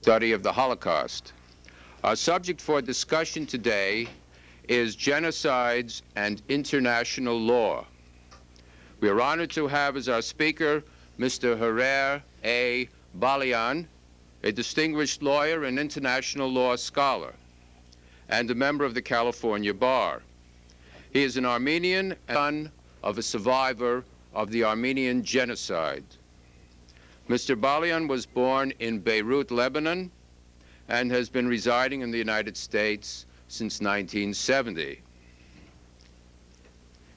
study of the Holocaust. Our subject for discussion today is genocides and international law. We are honored to have as our speaker Mr. Hrair A. Balian, a distinguished lawyer and international law scholar, and a member of the California Bar. He is an Armenian and son of a survivor of the Armenian genocide. Mr. Balian was born in Beirut, Lebanon, and has been residing in the United States since 1970.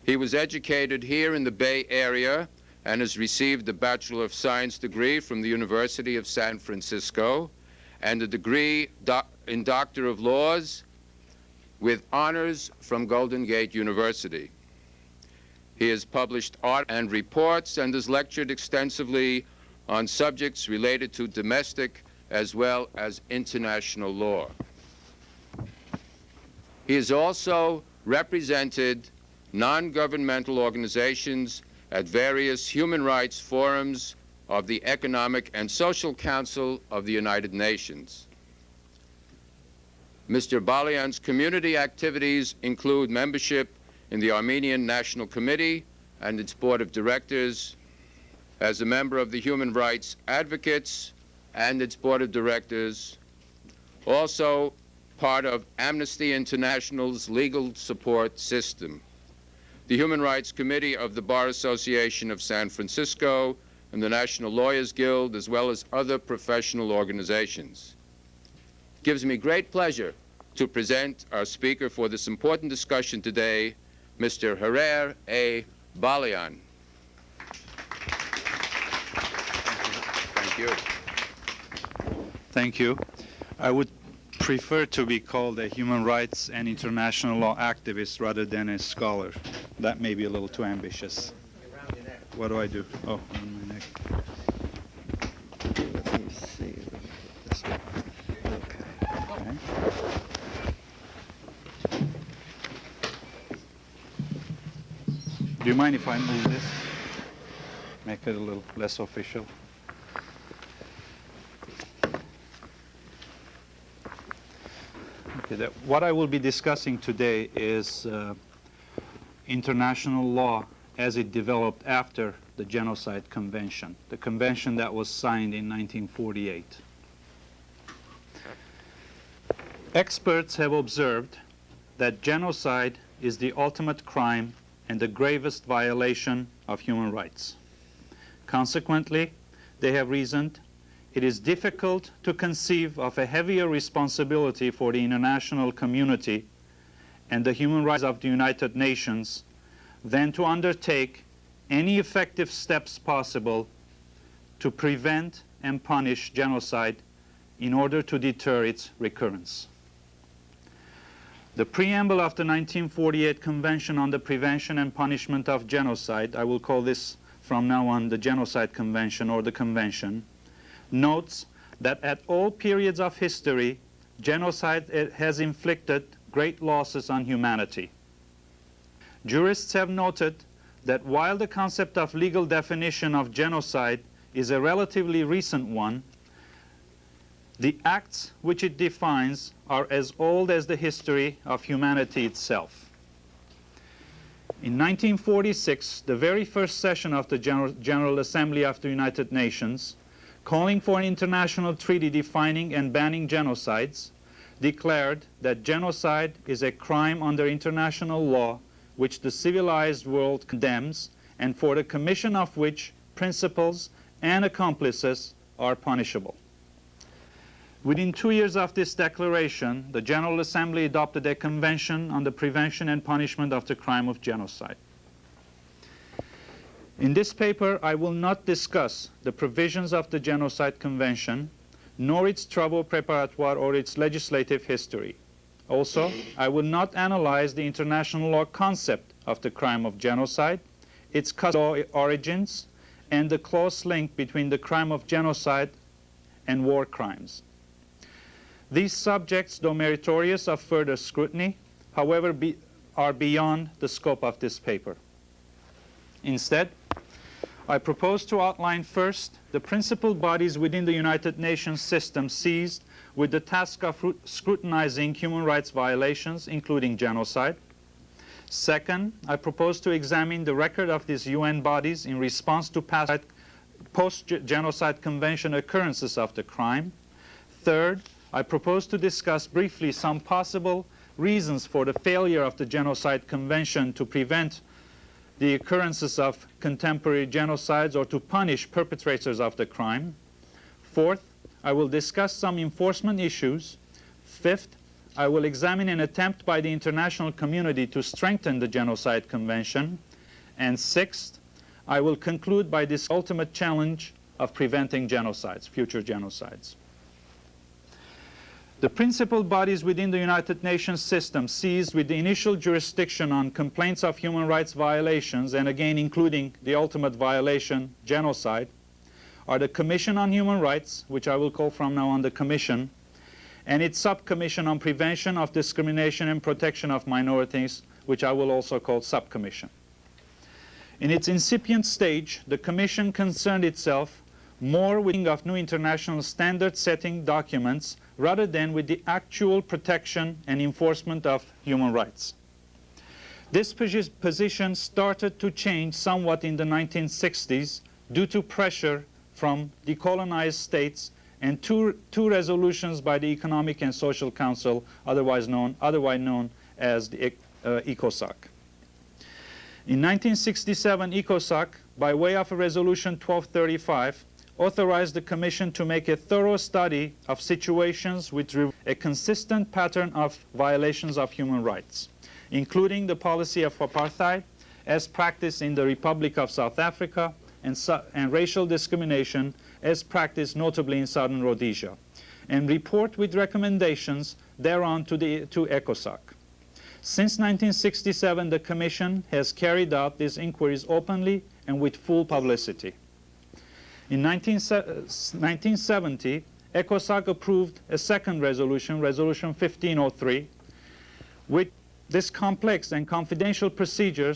He was educated here in the Bay Area and has received a Bachelor of Science degree from the University of San Francisco and a degree in Doctor of Laws with honors from Golden Gate University. He has published art and reports and has lectured extensively on subjects related to domestic as well as international law. He has also represented non-governmental organizations at various human rights forums of the Economic and Social Council of the United Nations. Mr. Balian's community activities include membership in the Armenian National Committee and its board of directors, as a member of the Human Rights Advocates and its board of directors, also part of Amnesty International's legal support system, the Human Rights Committee of the Bar Association of San Francisco and the National Lawyers Guild, as well as other professional organizations. It gives me great pleasure to present our speaker for this important discussion today, Mr. Hrair A. Balian. Thank you. Thank you. I would prefer to be called a human rights and international law activist rather than a scholar. That may be a little too ambitious. What do I do? Oh, on my neck. Let me see. This one. Okay. Do you mind if I move this? Make it a little less official. Okay, what I will be discussing today is international law as it developed after the Genocide Convention, the convention that was signed in 1948. Experts have observed that genocide is the ultimate crime and the gravest violation of human rights. Consequently, they have reasoned it is difficult to conceive of a heavier responsibility for the international community and the human rights of the United Nations than to undertake any effective steps possible to prevent and punish genocide in order to deter its recurrence. The preamble of the 1948 Convention on the Prevention and Punishment of Genocide, I will call this from now on the Genocide Convention or the Convention, notes that at all periods of history, genocide has inflicted great losses on humanity. Jurists have noted that while the concept of legal definition of genocide is a relatively recent one, the acts which it defines are as old as the history of humanity itself. In 1946, the very first session of the General Assembly of the United Nations, calling for an international treaty defining and banning genocides, declared that genocide is a crime under international law which the civilized world condemns and for the commission of which principals and accomplices are punishable. Within 2 years of this declaration, the General Assembly adopted a convention on the prevention and punishment of the crime of genocide. In this paper, I will not discuss the provisions of the Genocide Convention, nor its travaux préparatoires or its legislative history. Also, I will not analyze the international law concept of the crime of genocide, its origins, and the close link between the crime of genocide and war crimes. These subjects, though meritorious of further scrutiny, however, are beyond the scope of this paper. Instead, I propose to outline first the principal bodies within the United Nations system seized with the task of scrutinizing human rights violations, including genocide. Second, I propose to examine the record of these UN bodies in response to past post-genocide convention occurrences of the crime. Third, I propose to discuss briefly some possible reasons for the failure of the Genocide Convention to prevent the occurrences of contemporary genocides or to punish perpetrators of the crime. Fourth, I will discuss some enforcement issues. Fifth, I will examine an attempt by the international community to strengthen the Genocide Convention. And sixth, I will conclude by this ultimate challenge of preventing genocides, future genocides. The principal bodies within the United Nations system seized with the initial jurisdiction on complaints of human rights violations, and again including the ultimate violation, genocide, are the Commission on Human Rights, which I will call from now on the Commission, and its Subcommission on Prevention of Discrimination and Protection of Minorities, which I will also call Subcommission. In its incipient stage, the Commission concerned itself more with of new international standard-setting documents rather than with the actual protection and enforcement of human rights. This position started to change somewhat in the 1960s due to pressure from decolonized states and two resolutions by the Economic and Social Council, otherwise known as the ECOSOC. In 1967, ECOSOC, by way of a resolution 1235, authorized the Commission to make a thorough study of situations which reveal a consistent pattern of violations of human rights, including the policy of apartheid as practiced in the Republic of South Africa and racial discrimination as practiced notably in southern Rhodesia, and report with recommendations thereon to ECOSOC. Since 1967, the Commission has carried out these inquiries openly and with full publicity. In 1970, ECOSOC approved a second resolution, Resolution 1503, which this complex and confidential procedure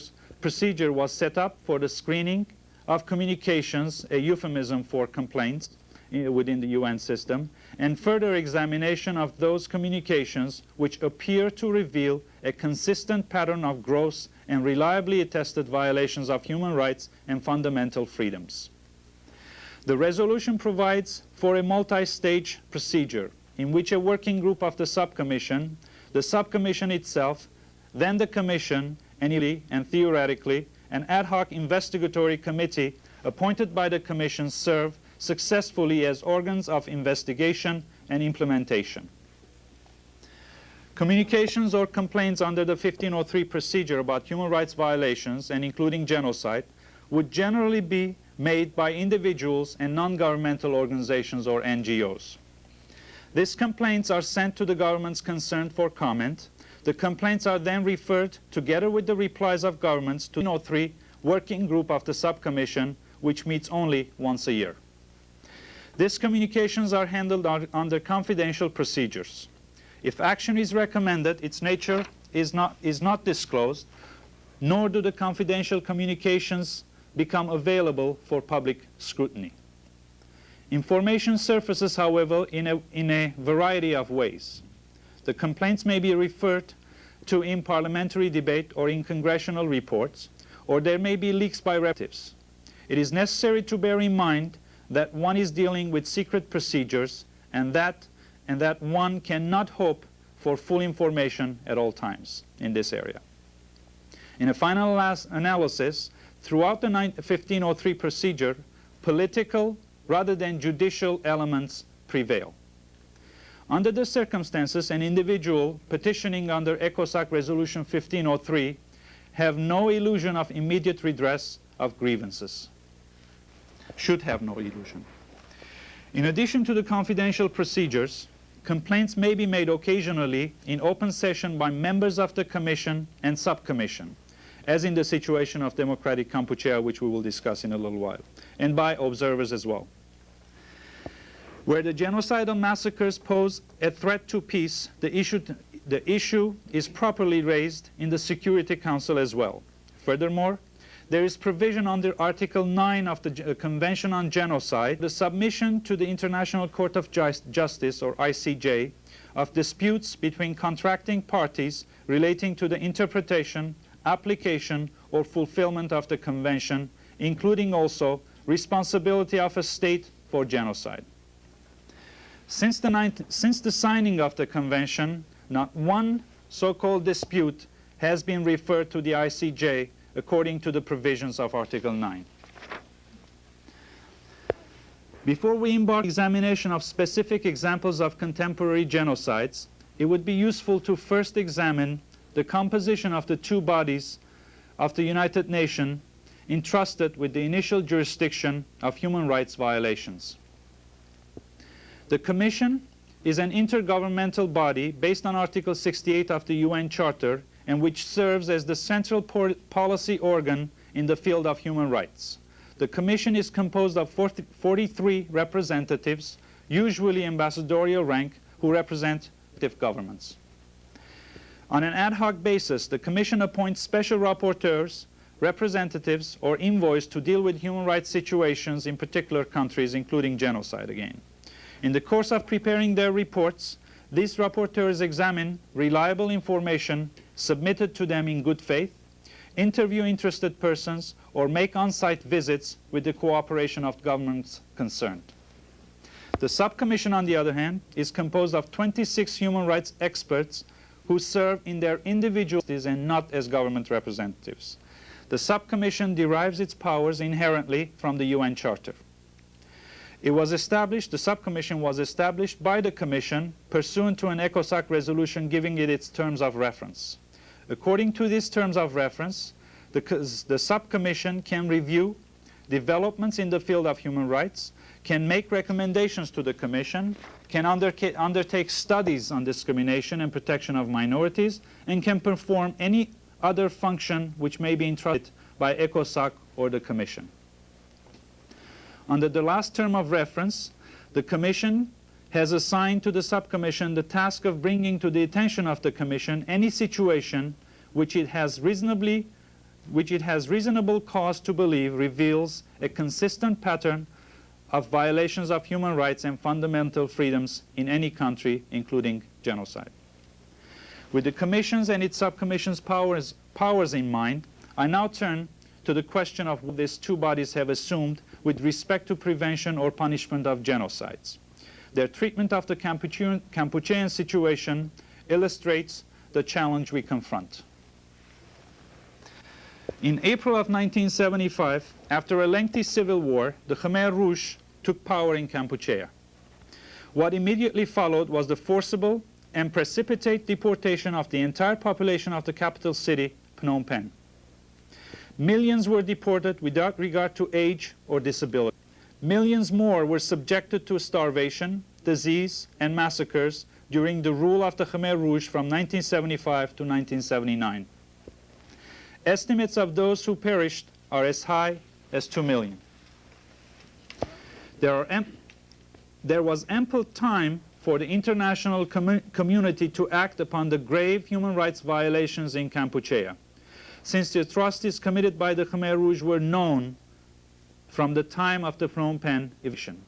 was set up for the screening of communications, a euphemism for complaints within the UN system, and further examination of those communications which appear to reveal a consistent pattern of gross and reliably attested violations of human rights and fundamental freedoms. The resolution provides for a multi-stage procedure in which a working group of the subcommission, the subcommission itself, then the Commission, and theoretically, an ad hoc investigatory committee appointed by the Commission serve successfully as organs of investigation and implementation. Communications or complaints under the 1503 procedure about human rights violations, and including genocide, would generally be made by individuals and non-governmental organizations or NGOs. These complaints are sent to the governments concerned for comment. The complaints are then referred, together with the replies of governments, to the 1503 working group of the subcommission, which meets only once a year. These communications are handled under confidential procedures. If action is recommended, its nature is not disclosed, nor do the confidential communications become available for public scrutiny. Information surfaces, however, in a variety of ways. The complaints may be referred to in parliamentary debate or in congressional reports, or there may be leaks by relatives. It is necessary to bear in mind that one is dealing with secret procedures and that one cannot hope for full information at all times in this area. In a final analysis, throughout the 1503 procedure, political rather than judicial elements prevail. Under the circumstances, an individual petitioning under ECOSOC Resolution 1503 have no illusion of immediate redress of grievances. Should have no illusion. In addition to the confidential procedures, complaints may be made occasionally in open session by members of the Commission and Subcommission, as in the situation of Democratic Kampuchea, which we will discuss in a little while, and by observers as well. Where the genocidal massacres pose a threat to peace, the issue is properly raised in the Security Council as well. Furthermore, there is provision under Article 9 of the Convention on Genocide, the submission to the International Court of Justice, or ICJ, of disputes between contracting parties relating to the interpretation, application, or fulfillment of the Convention, including also responsibility of a state for genocide. Since the signing of the Convention, not one so-called dispute has been referred to the ICJ according to the provisions of Article 9. Before we embark on examination of specific examples of contemporary genocides, it would be useful to first examine the composition of the two bodies of the United Nations entrusted with the initial jurisdiction of human rights violations. The Commission is an intergovernmental body based on Article 68 of the UN Charter, and which serves as the central policy organ in the field of human rights. The Commission is composed of 43 representatives, usually ambassadorial rank, who represent governments. On an ad hoc basis, the Commission appoints special rapporteurs, representatives, or envoys to deal with human rights situations in particular countries, including genocide again. In the course of preparing their reports, these rapporteurs examine reliable information submitted to them in good faith, interview interested persons, or make on-site visits with the cooperation of governments concerned. The subcommission, on the other hand, is composed of 26 human rights experts who serve in their individualities and not as government representatives. The subcommission derives its powers inherently from the UN Charter. The subcommission was established by the Commission pursuant to an ECOSOC resolution giving it its terms of reference. According to these terms of reference, the subcommission can review developments in the field of human rights, can make recommendations to the Commission, can undertake studies on discrimination and protection of minorities, and can perform any other function which may be entrusted by ECOSOC or the Commission. Under the last term of reference, the Commission has assigned to the subcommission the task of bringing to the attention of the Commission any situation which it has reasonable cause to believe reveals a consistent pattern of violations of human rights and fundamental freedoms in any country, including genocide. With the Commission's and its subcommission's powers in mind, I now turn to the question of what these two bodies have assumed with respect to prevention or punishment of genocides. Their treatment of the Kampuchean situation illustrates the challenge we confront. In April of 1975, after a lengthy civil war, the Khmer Rouge took power in Kampuchea. What immediately followed was the forcible and precipitate deportation of the entire population of the capital city, Phnom Penh. Millions were deported without regard to age or disability. Millions more were subjected to starvation, disease, and massacres during the rule of the Khmer Rouge from 1975 to 1979. Estimates of those who perished are as high as 2 million. There was ample time for the international community to act upon the grave human rights violations in Kampuchea, since the atrocities committed by the Khmer Rouge were known from the time of the Phnom Penh evasion.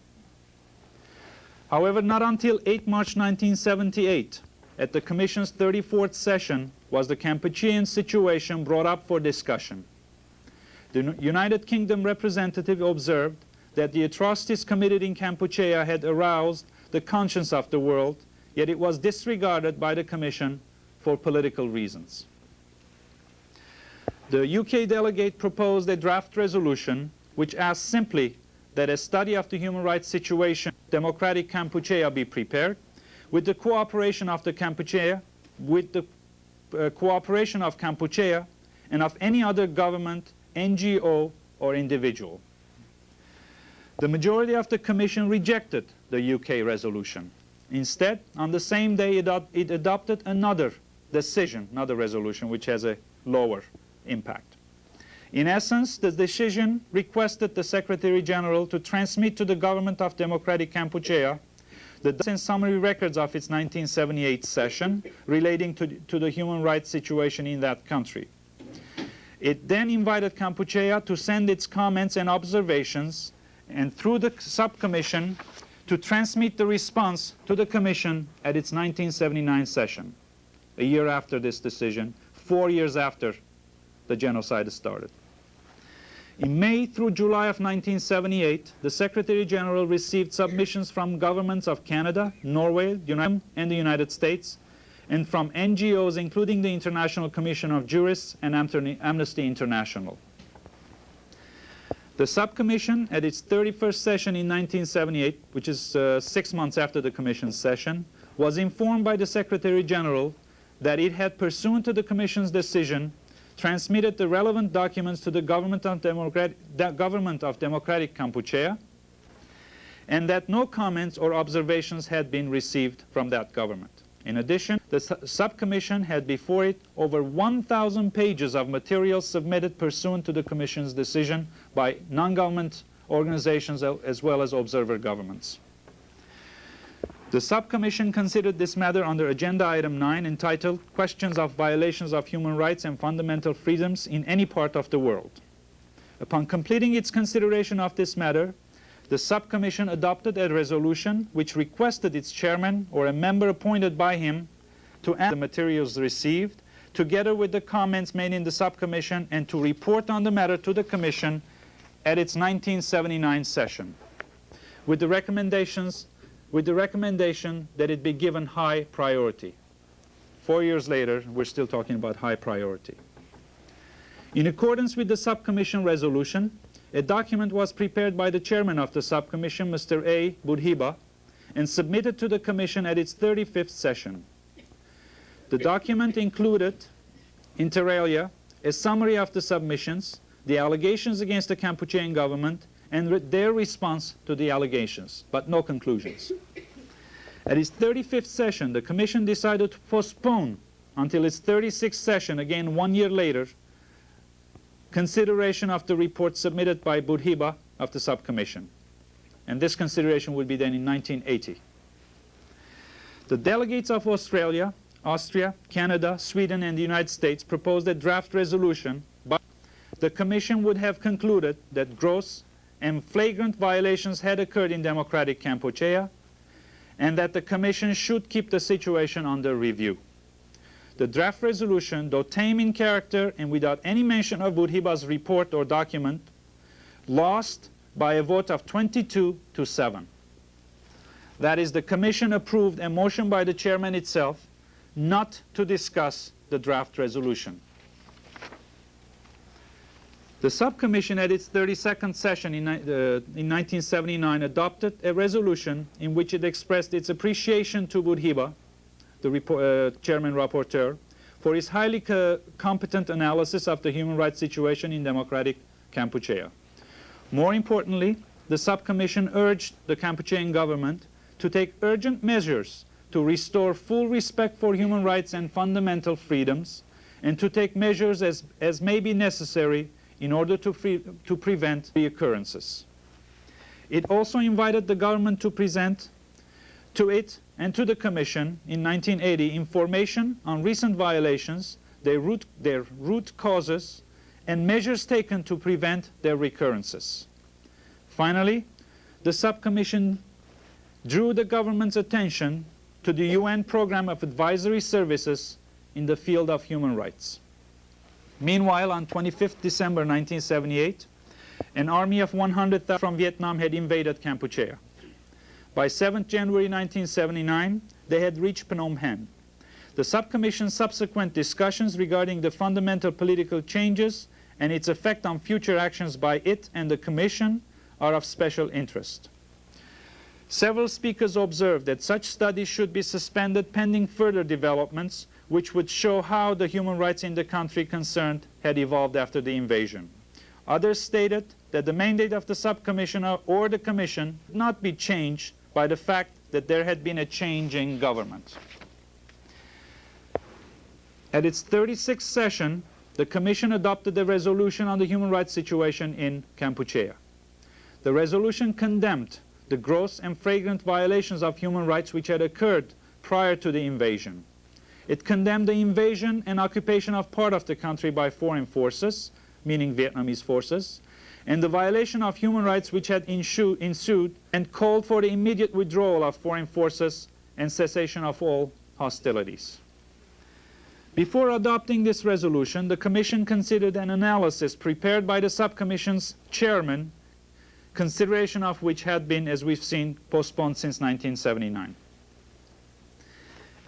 However, not until 8 March 1978, at the Commission's 34th session, was the Kampuchean situation brought up for discussion. The United Kingdom representative observed that the atrocities committed in Kampuchea had aroused the conscience of the world, yet it was disregarded by the Commission for political reasons. The UK delegate proposed a draft resolution which asked simply that a study of the human rights situation in democratic Kampuchea be prepared with the cooperation of Kampuchea and of any other government, NGO, or individual. The majority of the Commission rejected the UK resolution. Instead, on the same day, it adopted another resolution, which has a lower impact. In essence, the decision requested the Secretary General to transmit to the government of Democratic Kampuchea the summary records of its 1978 session relating to the human rights situation in that country. It then invited Kampuchea to send its comments and observations, and through the subcommission to transmit the response to the Commission at its 1979 session, a year after this decision, 4 years after the genocide started. In May through July of 1978, the Secretary General received submissions from governments of Canada, Norway, and the United States, and from NGOs including the International Commission of Jurists and Amnesty International. The subcommission, at its 31st session in 1978, which is 6 months after the Commission's session, was informed by the Secretary General that it had, pursuant to the Commission's decision, transmitted the relevant documents to the government of Democratic Kampuchea, and that no comments or observations had been received from that government. In addition, the subcommission had before it over 1,000 pages of material submitted pursuant to the Commission's decision by non-government organizations as well as observer governments. The subcommission considered this matter under Agenda Item 9, entitled Questions of Violations of Human Rights and Fundamental Freedoms in Any Part of the World. Upon completing its consideration of this matter, the subcommission adopted a resolution which requested its chairman or a member appointed by him to analyze the materials received, together with the comments made in the subcommission, and to report on the matter to the Commission at its 1979 session, with the recommendation that it be given high priority. 4 years later, we're still talking about high priority. In accordance with the subcommission resolution, a document was prepared by the chairman of the subcommission, Mr. A. Budhiba, and submitted to the Commission at its 35th session. The document included, inter alia, a summary of the submissions, the allegations against the Kampuchean government, and their response to the allegations, but no conclusions. At its 35th session, the Commission decided to postpone until its 36th session, again 1 year later, consideration of the report submitted by Budhiba of the subcommission. And this consideration would be then in 1980. The delegates of Australia, Austria, Canada, Sweden, and the United States proposed a draft resolution, but the Commission would have concluded that gross and flagrant violations had occurred in democratic Kampuchea, and that the Commission should keep the situation under review. The draft resolution, though tame in character and without any mention of Budhiba's report or document, lost by a vote of 22-7. That is, the Commission approved a motion by the chairman itself not to discuss the draft resolution. The subcommission at its 32nd session in 1979 adopted a resolution in which it expressed its appreciation to Budhiba, the chairman rapporteur, for his highly competent analysis of the human rights situation in democratic Kampuchea. More importantly, the subcommission urged the Kampuchean government to take urgent measures to restore full respect for human rights and fundamental freedoms, and to take measures as may be necessary in order to prevent reoccurrences. It also invited the government to present to it and to the Commission in 1980 information on recent violations, their root causes, and measures taken to prevent their recurrences. Finally, the subcommission drew the government's attention to the UN program of advisory services in the field of human rights. Meanwhile, on 25th December 1978, an army of 100,000 from Vietnam had invaded Kampuchea. By 7th January 1979, they had reached Phnom Penh. The subcommission's subsequent discussions regarding the fundamental political changes and its effect on future actions by it and the Commission are of special interest. Several speakers observed that such studies should be suspended pending further developments which would show how the human rights in the country concerned had evolved after the invasion. Others stated that the mandate of the subcommissioner or the Commission would not be changed by the fact that there had been a change in government. At its 36th session, the Commission adopted a resolution on the human rights situation in Kampuchea. The resolution condemned the gross and flagrant violations of human rights which had occurred prior to the invasion. It condemned the invasion and occupation of part of the country by foreign forces, meaning Vietnamese forces, and the violation of human rights which had ensued, and called for the immediate withdrawal of foreign forces and cessation of all hostilities. Before adopting this resolution, the Commission considered an analysis prepared by the subcommission's chairman, consideration of which had been, as we've seen, postponed since 1979.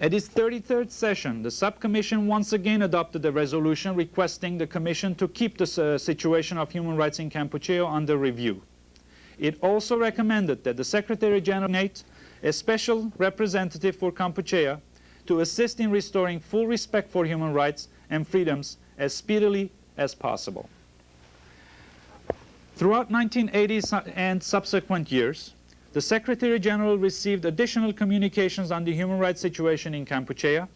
At its 33rd session, the subcommission once again adopted a resolution requesting the Commission to keep the situation of human rights in Kampuchea under review. It also recommended that the Secretary General nominate a special representative for Kampuchea to assist in restoring full respect for human rights and freedoms as speedily as possible. Throughout 1980s and subsequent years, the Secretary General received additional communications on the human rights situation in Kampuchea.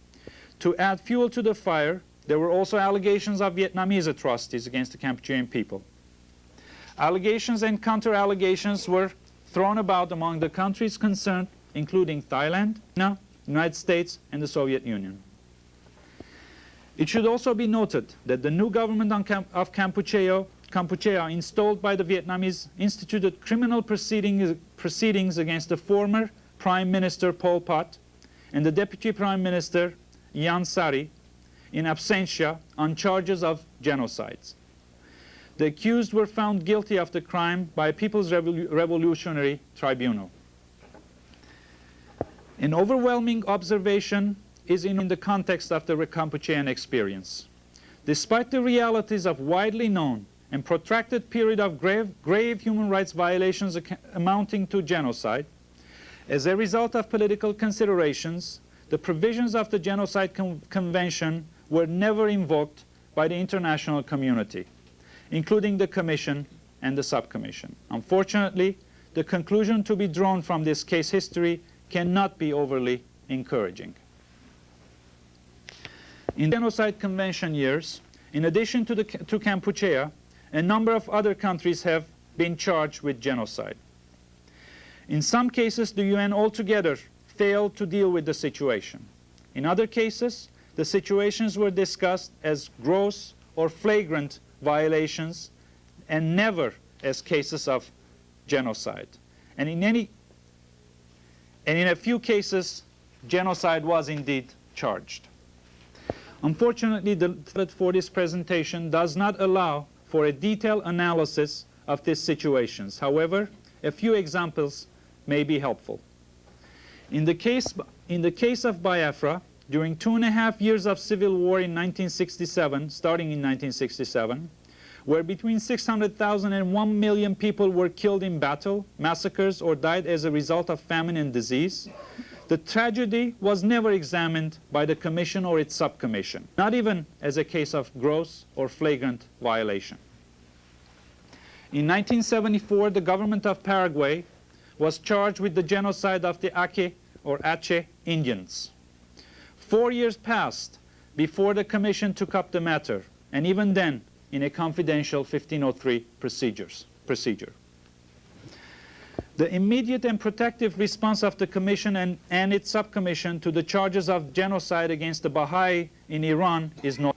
To add fuel to the fire, there were also allegations of Vietnamese atrocities against the Kampuchean people. Allegations and counter-allegations were thrown about among the countries concerned, including Thailand, China, the United States, and the Soviet Union. It should also be noted that the new government of Kampuchea installed by the Vietnamese instituted criminal proceedings against the former Prime Minister Pol Pot and the Deputy Prime Minister Ian Sari in absentia on charges of genocides. The accused were found guilty of the crime by a People's Revolutionary Tribunal. An overwhelming observation is in the context of the Kampuchean experience. Despite the realities of widely known and protracted period of grave human rights violations amounting to genocide, as a result of political considerations, the provisions of the Genocide Convention were never invoked by the international community, including the Commission and the Subcommission. Unfortunately, the conclusion to be drawn from this case history cannot be overly encouraging. In the Genocide Convention years, in addition to Kampuchea, a number of other countries have been charged with genocide. In some cases, the UN altogether failed to deal with the situation. In other cases, the situations were discussed as gross or flagrant violations and never as cases of genocide. And in a few cases, genocide was indeed charged. Unfortunately, the template for this presentation does not allow for a detailed analysis of these situations. However, a few examples may be helpful. In the case of Biafra, during 2.5 years of civil war in 1967, starting in 1967, where between 600,000 and 1 million people were killed in battle, massacres, or died as a result of famine and disease, the tragedy was never examined by the Commission or its subcommission, not even as a case of gross or flagrant violation. In 1974, the government of Paraguay was charged with the genocide of the Ake or Aceh Indians. 4 years passed before the Commission took up the matter, and even then in a confidential 1503 procedure. The immediate and protective response of the Commission and its subcommission to the charges of genocide against the Baha'i in Iran is not.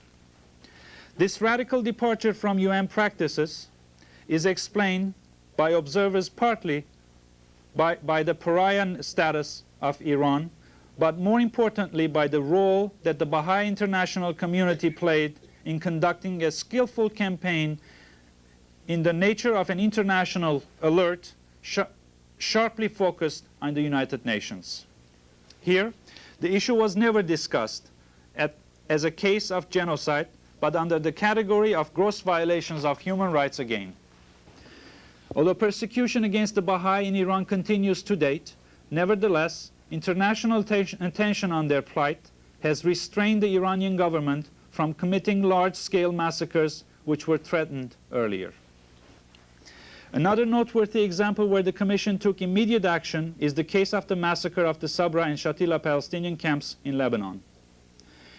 This radical departure from UN practices is explained by observers partly by the pariah status of Iran, but more importantly by the role that the Baha'i international community played in conducting a skillful campaign in the nature of an international alert sharply focused on the United Nations. Here, the issue was never discussed as a case of genocide, but under the category of gross violations of human rights again. Although persecution against the Baha'i in Iran continues to date, nevertheless, international attention on their plight has restrained the Iranian government from committing large-scale massacres which were threatened earlier. Another noteworthy example where the Commission took immediate action is the case of the massacre of the Sabra and Shatila Palestinian camps in Lebanon.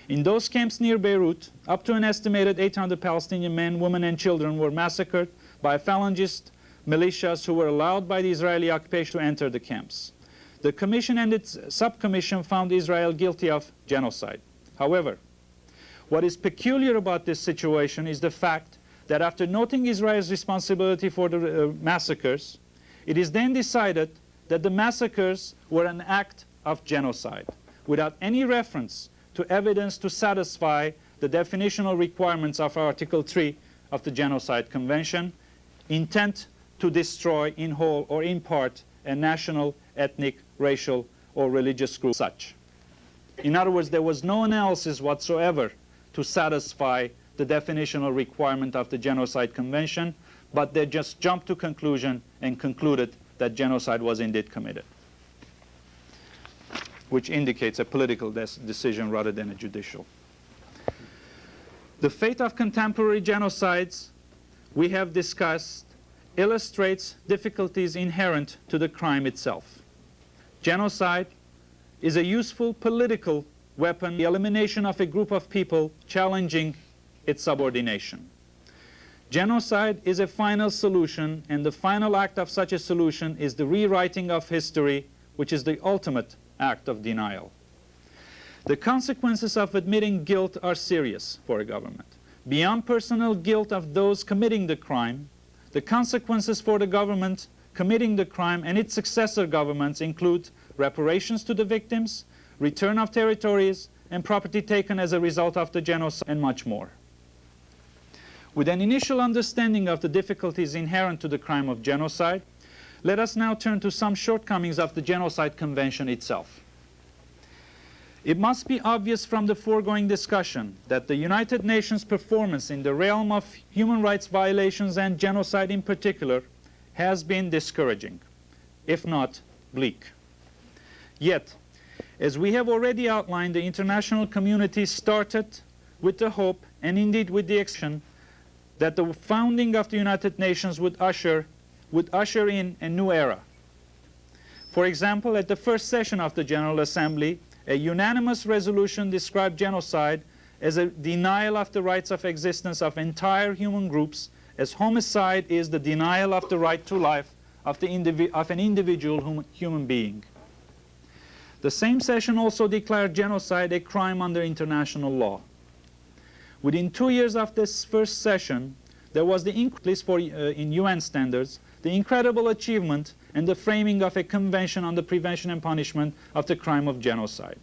In those camps near Beirut, up to an estimated 800 Palestinian men, women, and children were massacred by Falangist militias who were allowed by the Israeli occupation to enter the camps. The Commission and its subcommission found Israel guilty of genocide. However, what is peculiar about this situation is the fact that after noting Israel's responsibility for the massacres, it is then decided that the massacres were an act of genocide, without any reference to evidence to satisfy the definitional requirements of Article 3 of the Genocide Convention, intent to destroy in whole or in part a national, ethnic, racial, or religious group such. In other words, there was no analysis whatsoever to satisfy the definitional requirement of the Genocide Convention, but they just jumped to conclusion and concluded that genocide was indeed committed, which indicates a political decision rather than a judicial. The fate of contemporary genocides we have discussed illustrates difficulties inherent to the crime itself. Genocide is a useful political weapon, the elimination of a group of people challenging its subordination. Genocide is a final solution, and the final act of such a solution is the rewriting of history, which is the ultimate act of denial. The consequences of admitting guilt are serious for a government. Beyond personal guilt of those committing the crime, the consequences for the government committing the crime and its successor governments include reparations to the victims, return of territories and property taken as a result of the genocide, and much more. With an initial understanding of the difficulties inherent to the crime of genocide, let us now turn to some shortcomings of the Genocide Convention itself. It must be obvious from the foregoing discussion that the United Nations performance in the realm of human rights violations and genocide in particular has been discouraging, if not bleak. Yet, as we have already outlined, the international community started with the hope, and indeed with the action, that the founding of the United Nations would usher in a new era. For example, at the first session of the General Assembly, a unanimous resolution described genocide as a denial of the rights of existence of entire human groups, as homicide is the denial of the right to life of an individual human being. The same session also declared genocide a crime under international law. Within 2 years of this first session, there was at least in UN standards, the incredible achievement and the framing of a convention on the prevention and punishment of the crime of genocide.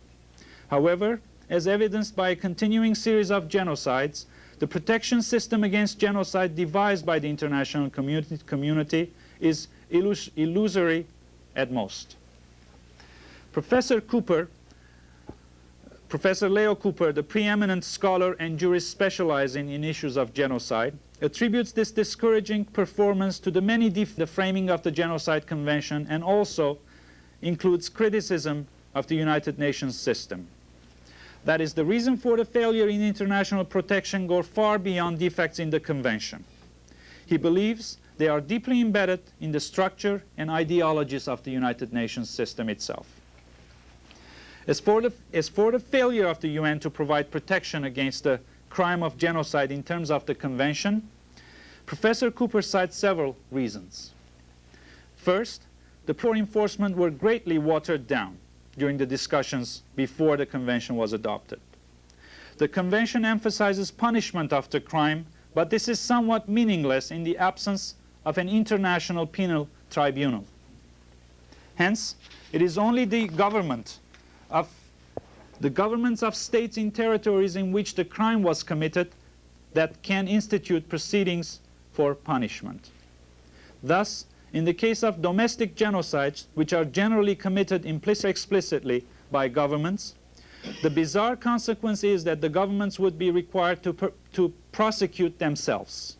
However, as evidenced by a continuing series of genocides, the protection system against genocide devised by the international community is illusory at most. Professor Leo Cooper, the preeminent scholar and jurist specializing in issues of genocide, attributes this discouraging performance to the many the framing of the Genocide Convention, and also includes criticism of the United Nations system. That is, the reason for the failure in international protection go far beyond defects in the Convention. He believes they are deeply embedded in the structure and ideologies of the United Nations system itself. As for the failure of the UN to provide protection against the crime of genocide in terms of the Convention, Professor Cooper cites several reasons. First, the poor enforcement were greatly watered down during the discussions before the Convention was adopted. The Convention emphasizes punishment of the crime, but this is somewhat meaningless in the absence of an international penal tribunal. Hence, it is only the governments of states in territories in which the crime was committed that can institute proceedings for punishment. Thus, in the case of domestic genocides, which are generally committed explicitly by governments, the bizarre consequence is that the governments would be required to prosecute themselves.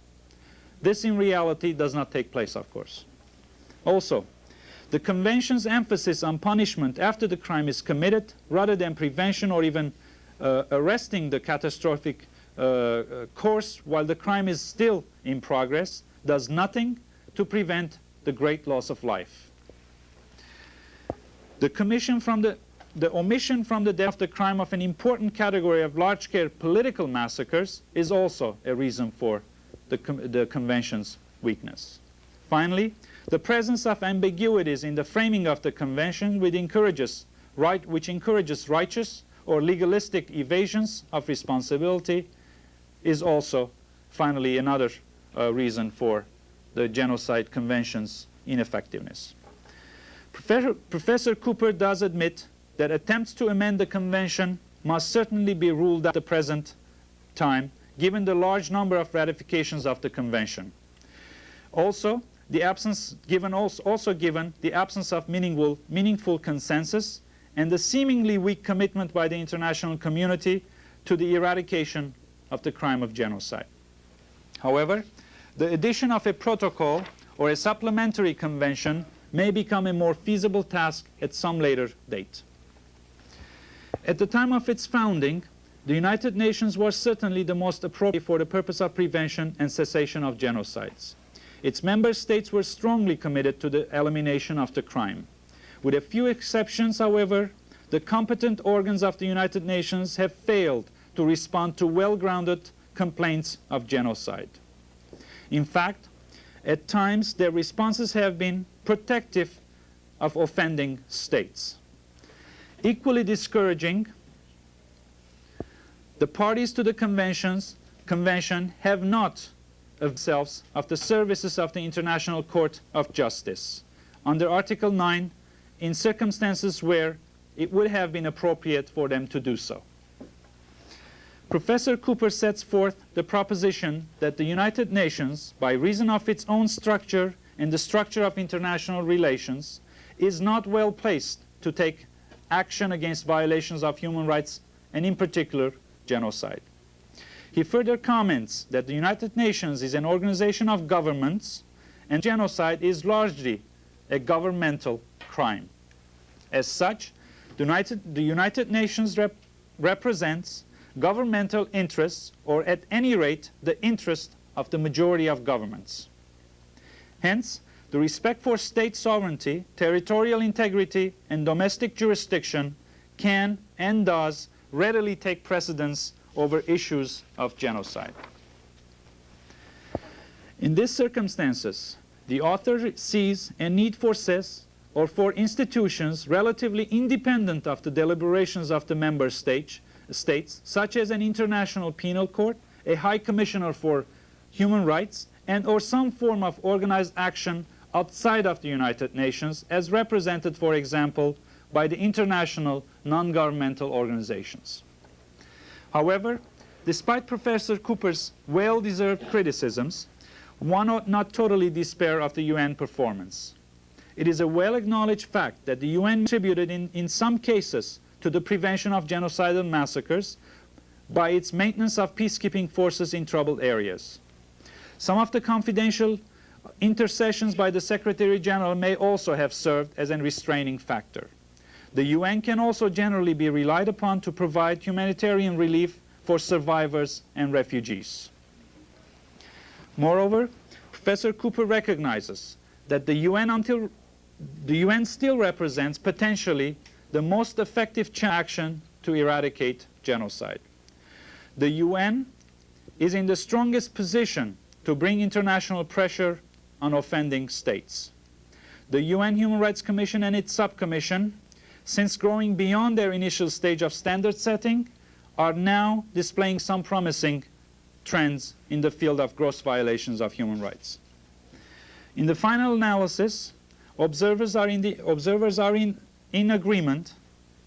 This in reality does not take place, of course. Also, the Convention's emphasis on punishment after the crime is committed, rather than prevention or even arresting the catastrophic course while the crime is still in progress, does nothing to prevent the great loss of life. The omission from the death of the crime of an important category of large-scale political massacres is also a reason for the Convention's weakness. Finally, the presence of ambiguities in the framing of the Convention which encourages righteous or legalistic evasions of responsibility is also finally another reason for the Genocide Convention's ineffectiveness. Professor Cooper does admit that attempts to amend the convention must certainly be ruled out at the present time, given the large number of ratifications of the convention. Also, given the absence of meaningful consensus and the seemingly weak commitment by the international community to the eradication of the crime of genocide. However, the addition of a protocol or a supplementary convention may become a more feasible task at some later date. At the time of its founding, the United Nations was certainly the most appropriate for the purpose of prevention and cessation of genocides. Its member states were strongly committed to the elimination of the crime. With a few exceptions, however, the competent organs of the United Nations have failed to respond to well-grounded complaints of genocide. In fact, at times their responses have been protective of offending states. Equally discouraging, the parties to the convention have not availed themselves of the services of the International Court of Justice under Article 9 in circumstances where it would have been appropriate for them to do so. Professor Cooper sets forth the proposition that the United Nations, by reason of its own structure and the structure of international relations, is not well placed to take action against violations of human rights, and in particular, genocide. He further comments that the United Nations is an organization of governments, and genocide is largely a governmental crime. As such, the United Nations represents governmental interests, or at any rate, the interest of the majority of governments. Hence, the respect for state sovereignty, territorial integrity, and domestic jurisdiction can and does readily take precedence over issues of genocide. In these circumstances, the author sees a need for CIS, or for institutions relatively independent of the deliberations of the member states, such as an international penal court, a high commissioner for human rights, and or some form of organized action outside of the United Nations, as represented, for example, by the international non-governmental organizations. However, despite Professor Cooper's well-deserved criticisms, one ought not totally despair of the UN performance. It is a well-acknowledged fact that the UN contributed in some cases to the prevention of genocidal massacres by its maintenance of peacekeeping forces in troubled areas. Some of the confidential intercessions by the Secretary General may also have served as a restraining factor. The UN can also generally be relied upon to provide humanitarian relief for survivors and refugees. Moreover, Professor Cooper recognizes that the UN still represents potentially the most effective action to eradicate genocide. The UN is in the strongest position to bring international pressure on offending states. The UN Human Rights Commission and its subcommission, since growing beyond their initial stage of standard setting, are now displaying some promising trends in the field of gross violations of human rights. In the final analysis, observers are in agreement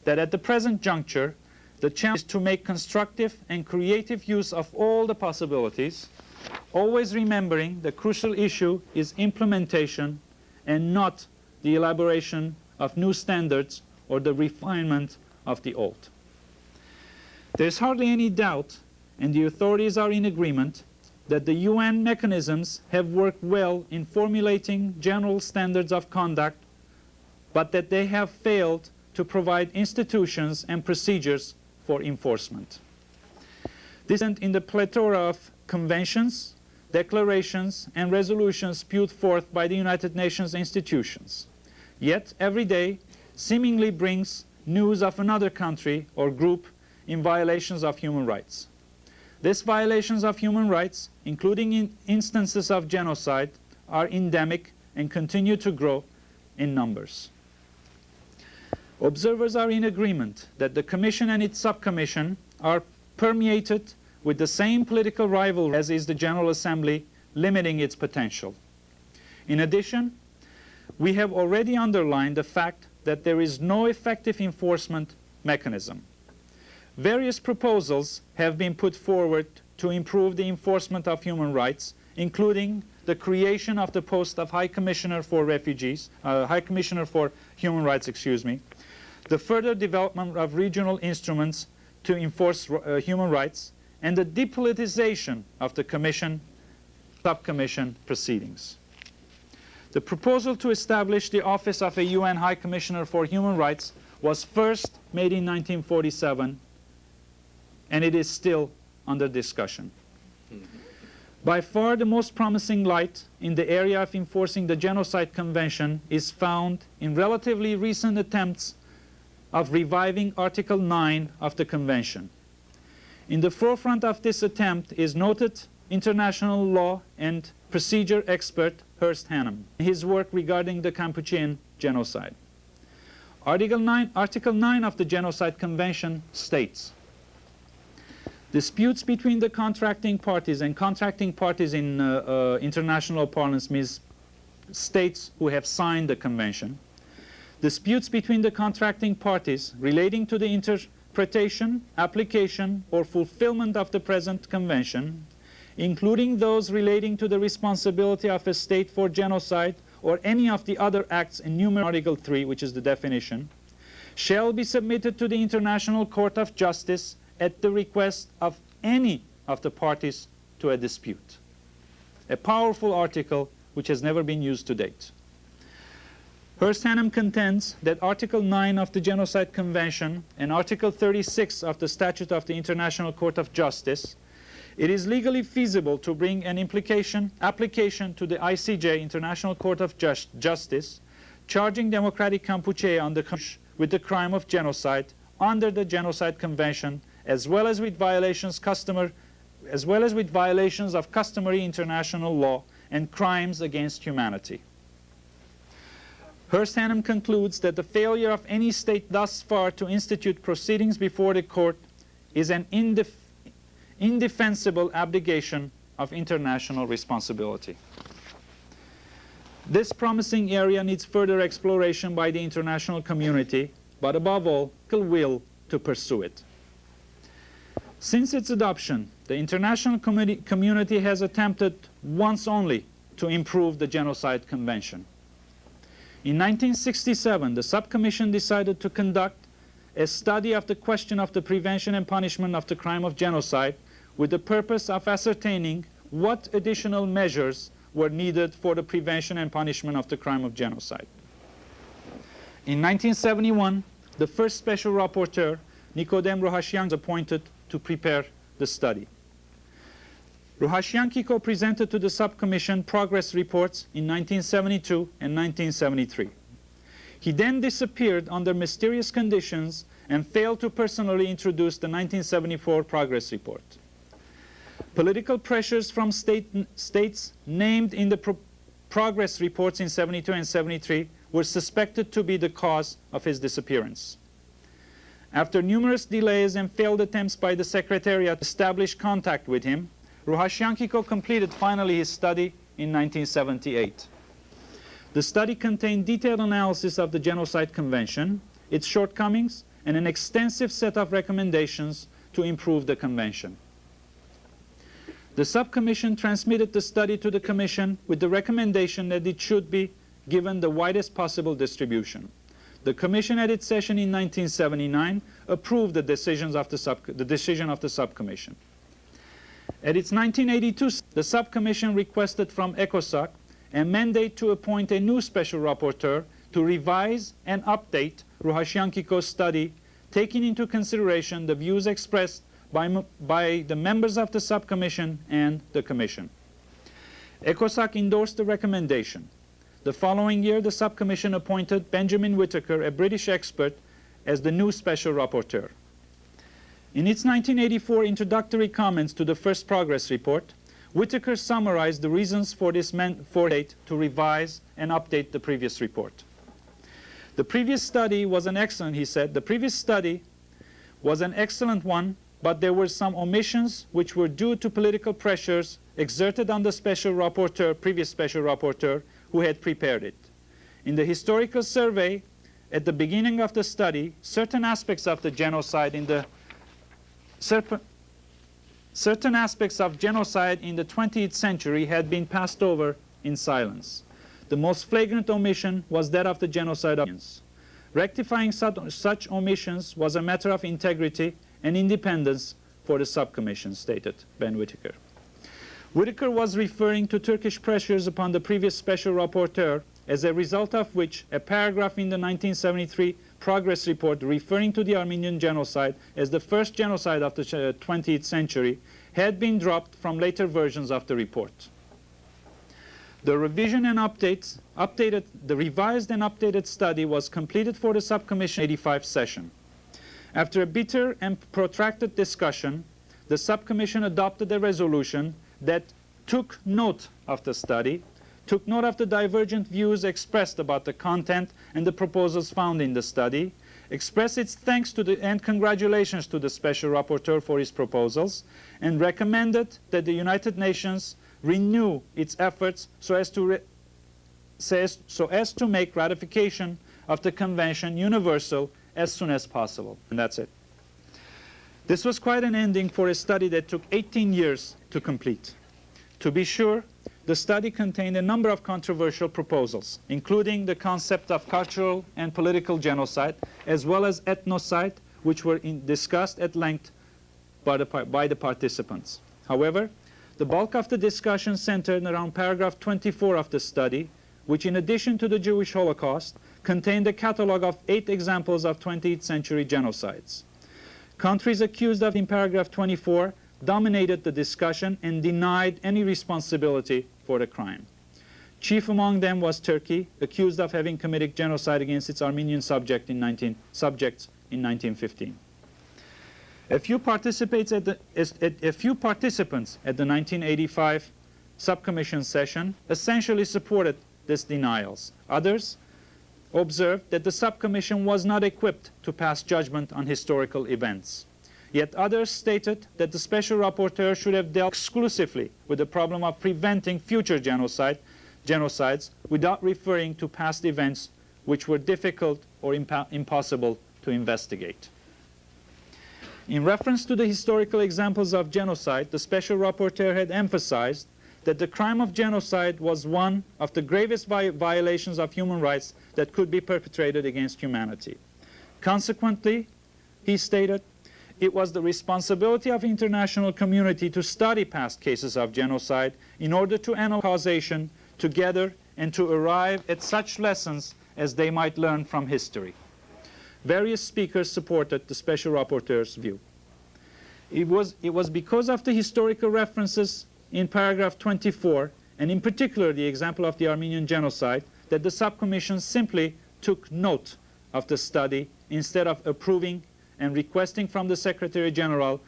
that at the present juncture, the challenge is to make constructive and creative use of all the possibilities, always remembering the crucial issue is implementation and not the elaboration of new standards or the refinement of the old. There is hardly any doubt, and the authorities are in agreement, that the UN mechanisms have worked well in formulating general standards of conduct, but that they have failed to provide institutions and procedures for enforcement. This is in the plethora of conventions, declarations, and resolutions spewed forth by the United Nations institutions. Yet every day seemingly brings news of another country or group in violations of human rights. These violations of human rights, including instances of genocide, are endemic and continue to grow in numbers. Observers are in agreement that the Commission and its subcommission are permeated with the same political rivalry as is the General Assembly, limiting its potential. In addition, we have already underlined the fact that there is no effective enforcement mechanism. Various proposals have been put forward to improve the enforcement of human rights, including the creation of the post of High Commissioner for Refugees, High Commissioner for Human Rights, the further development of regional instruments to enforce human rights, and the depoliticization of the Commission, subcommission proceedings. The proposal to establish the office of a UN High Commissioner for Human Rights was first made in 1947, and it is still under discussion. By far the most promising light in the area of enforcing the Genocide Convention is found in relatively recent attempts of reviving Article 9 of the Convention. In the forefront of this attempt is noted international law and procedure expert Hrair in his work regarding the Kampuchean genocide. Article 9 of the Genocide Convention states, disputes between the contracting parties, and contracting parties in international parlance means states who have signed the convention. Disputes between the contracting parties relating to the interpretation, application, or fulfillment of the present convention, including those relating to the responsibility of a state for genocide or any of the other acts enumerated in Article 3, which is the definition, shall be submitted to the International Court of Justice at the request of any of the parties to a dispute. A powerful article which has never been used to date. Hrair contends that Article 9 of the Genocide Convention and Article 36 of the Statute of the International Court of Justice, it is legally feasible to bring an application to the ICJ, International Court of Justice, charging Democratic Kampuchea with the crime of genocide under the Genocide Convention, as well as with violations of customary international law and crimes against humanity. Hrair concludes that the failure of any state thus far to institute proceedings before the court is an indefensible abdication of international responsibility. This promising area needs further exploration by the international community, but above all, will to pursue it. Since its adoption, the international community has attempted once only to improve the Genocide Convention. In 1967, the subcommission decided to conduct a study of the question of the prevention and punishment of the crime of genocide with the purpose of ascertaining what additional measures were needed for the prevention and punishment of the crime of genocide. In 1971, the first special rapporteur, Nicodem Rohashian, was appointed to prepare the study. Rohashian presented to the subcommission progress reports in 1972 and 1973. He then disappeared under mysterious conditions and failed to personally introduce the 1974 progress report. Political pressures from states named in the progress reports in 72 and 73 were suspected to be the cause of his disappearance. After numerous delays and failed attempts by the Secretariat to establish contact with him, Rohashian completed finally his study in 1978. The study contained detailed analysis of the Genocide Convention, its shortcomings, and an extensive set of recommendations to improve the convention. The subcommission transmitted the study to the Commission with the recommendation that it should be given the widest possible distribution. The Commission at its session in 1979 approved the decision of the subcommission. At its 1982, the subcommission requested from ECOSOC a mandate to appoint a new special rapporteur to revise and update Rohashian study, taking into consideration the views expressed by the members of the subcommission and the Commission. ECOSOC endorsed the recommendation. The following year, the subcommission appointed Benjamin Whittaker, a British expert, as the new special rapporteur. In its 1984 introductory comments to the first progress report, Whittaker summarized the reasons for this mandate to revise and update the previous report. The previous study was an excellent, he said, the previous study was an excellent one, but there were some omissions which were due to political pressures exerted on the special rapporteur, previous special rapporteur, who had prepared it. In the historical survey, at the beginning of the study, certain aspects of the genocide in the certain aspects of genocide in the 20th century had been passed over in silence. The most flagrant omission was that of the genocide of Balians. Rectifying such omissions was a matter of integrity and independence for the subcommission, stated Ben Whittaker. Whittaker was referring to Turkish pressures upon the previous special rapporteur, as a result of which a paragraph in the 1973 progress report referring to the Armenian genocide as the first genocide of the 20th century had been dropped from later versions of the report. The revision and the revised and updated study was completed for the subcommission 85 session. After a bitter and protracted discussion, the subcommission adopted a resolution that took note of the study, took note of the divergent views expressed about the content and the proposals found in the study, expressed its thanks to and congratulations to the special rapporteur for his proposals, and recommended that the United Nations renew its efforts so as to make ratification of the convention universal as soon as possible. And that's it. This was quite an ending for a study that took 18 years to complete. To be sure, the study contained a number of controversial proposals, including the concept of cultural and political genocide, as well as ethnocide, which were discussed at length by the participants. However, the bulk of the discussion centered around paragraph 24 of the study, which in addition to the Jewish Holocaust, contained a catalog of 8 examples of 20th century genocides. Countries accused of in paragraph 24 dominated the discussion and denied any responsibility for the crime. Chief among them was Turkey, accused of having committed genocide against its Armenian subjects in 1915. A few participants at the 1985 subcommission session essentially supported these denials. Others observed that the subcommission was not equipped to pass judgment on historical events. Yet others stated that the special rapporteur should have dealt exclusively with the problem of preventing future genocides without referring to past events which were difficult or impossible to investigate. In reference to the historical examples of genocide, the special rapporteur had emphasized that the crime of genocide was one of the gravest violations of human rights that could be perpetrated against humanity. Consequently, he stated, it was the responsibility of the international community to study past cases of genocide in order to analyze causation together and to arrive at such lessons as they might learn from history. Various speakers supported the special rapporteur's view. It was because of the historical references in paragraph 24, and in particular the example of the Armenian genocide, that the subcommission simply took note of the study instead of approving and requesting from the Secretary General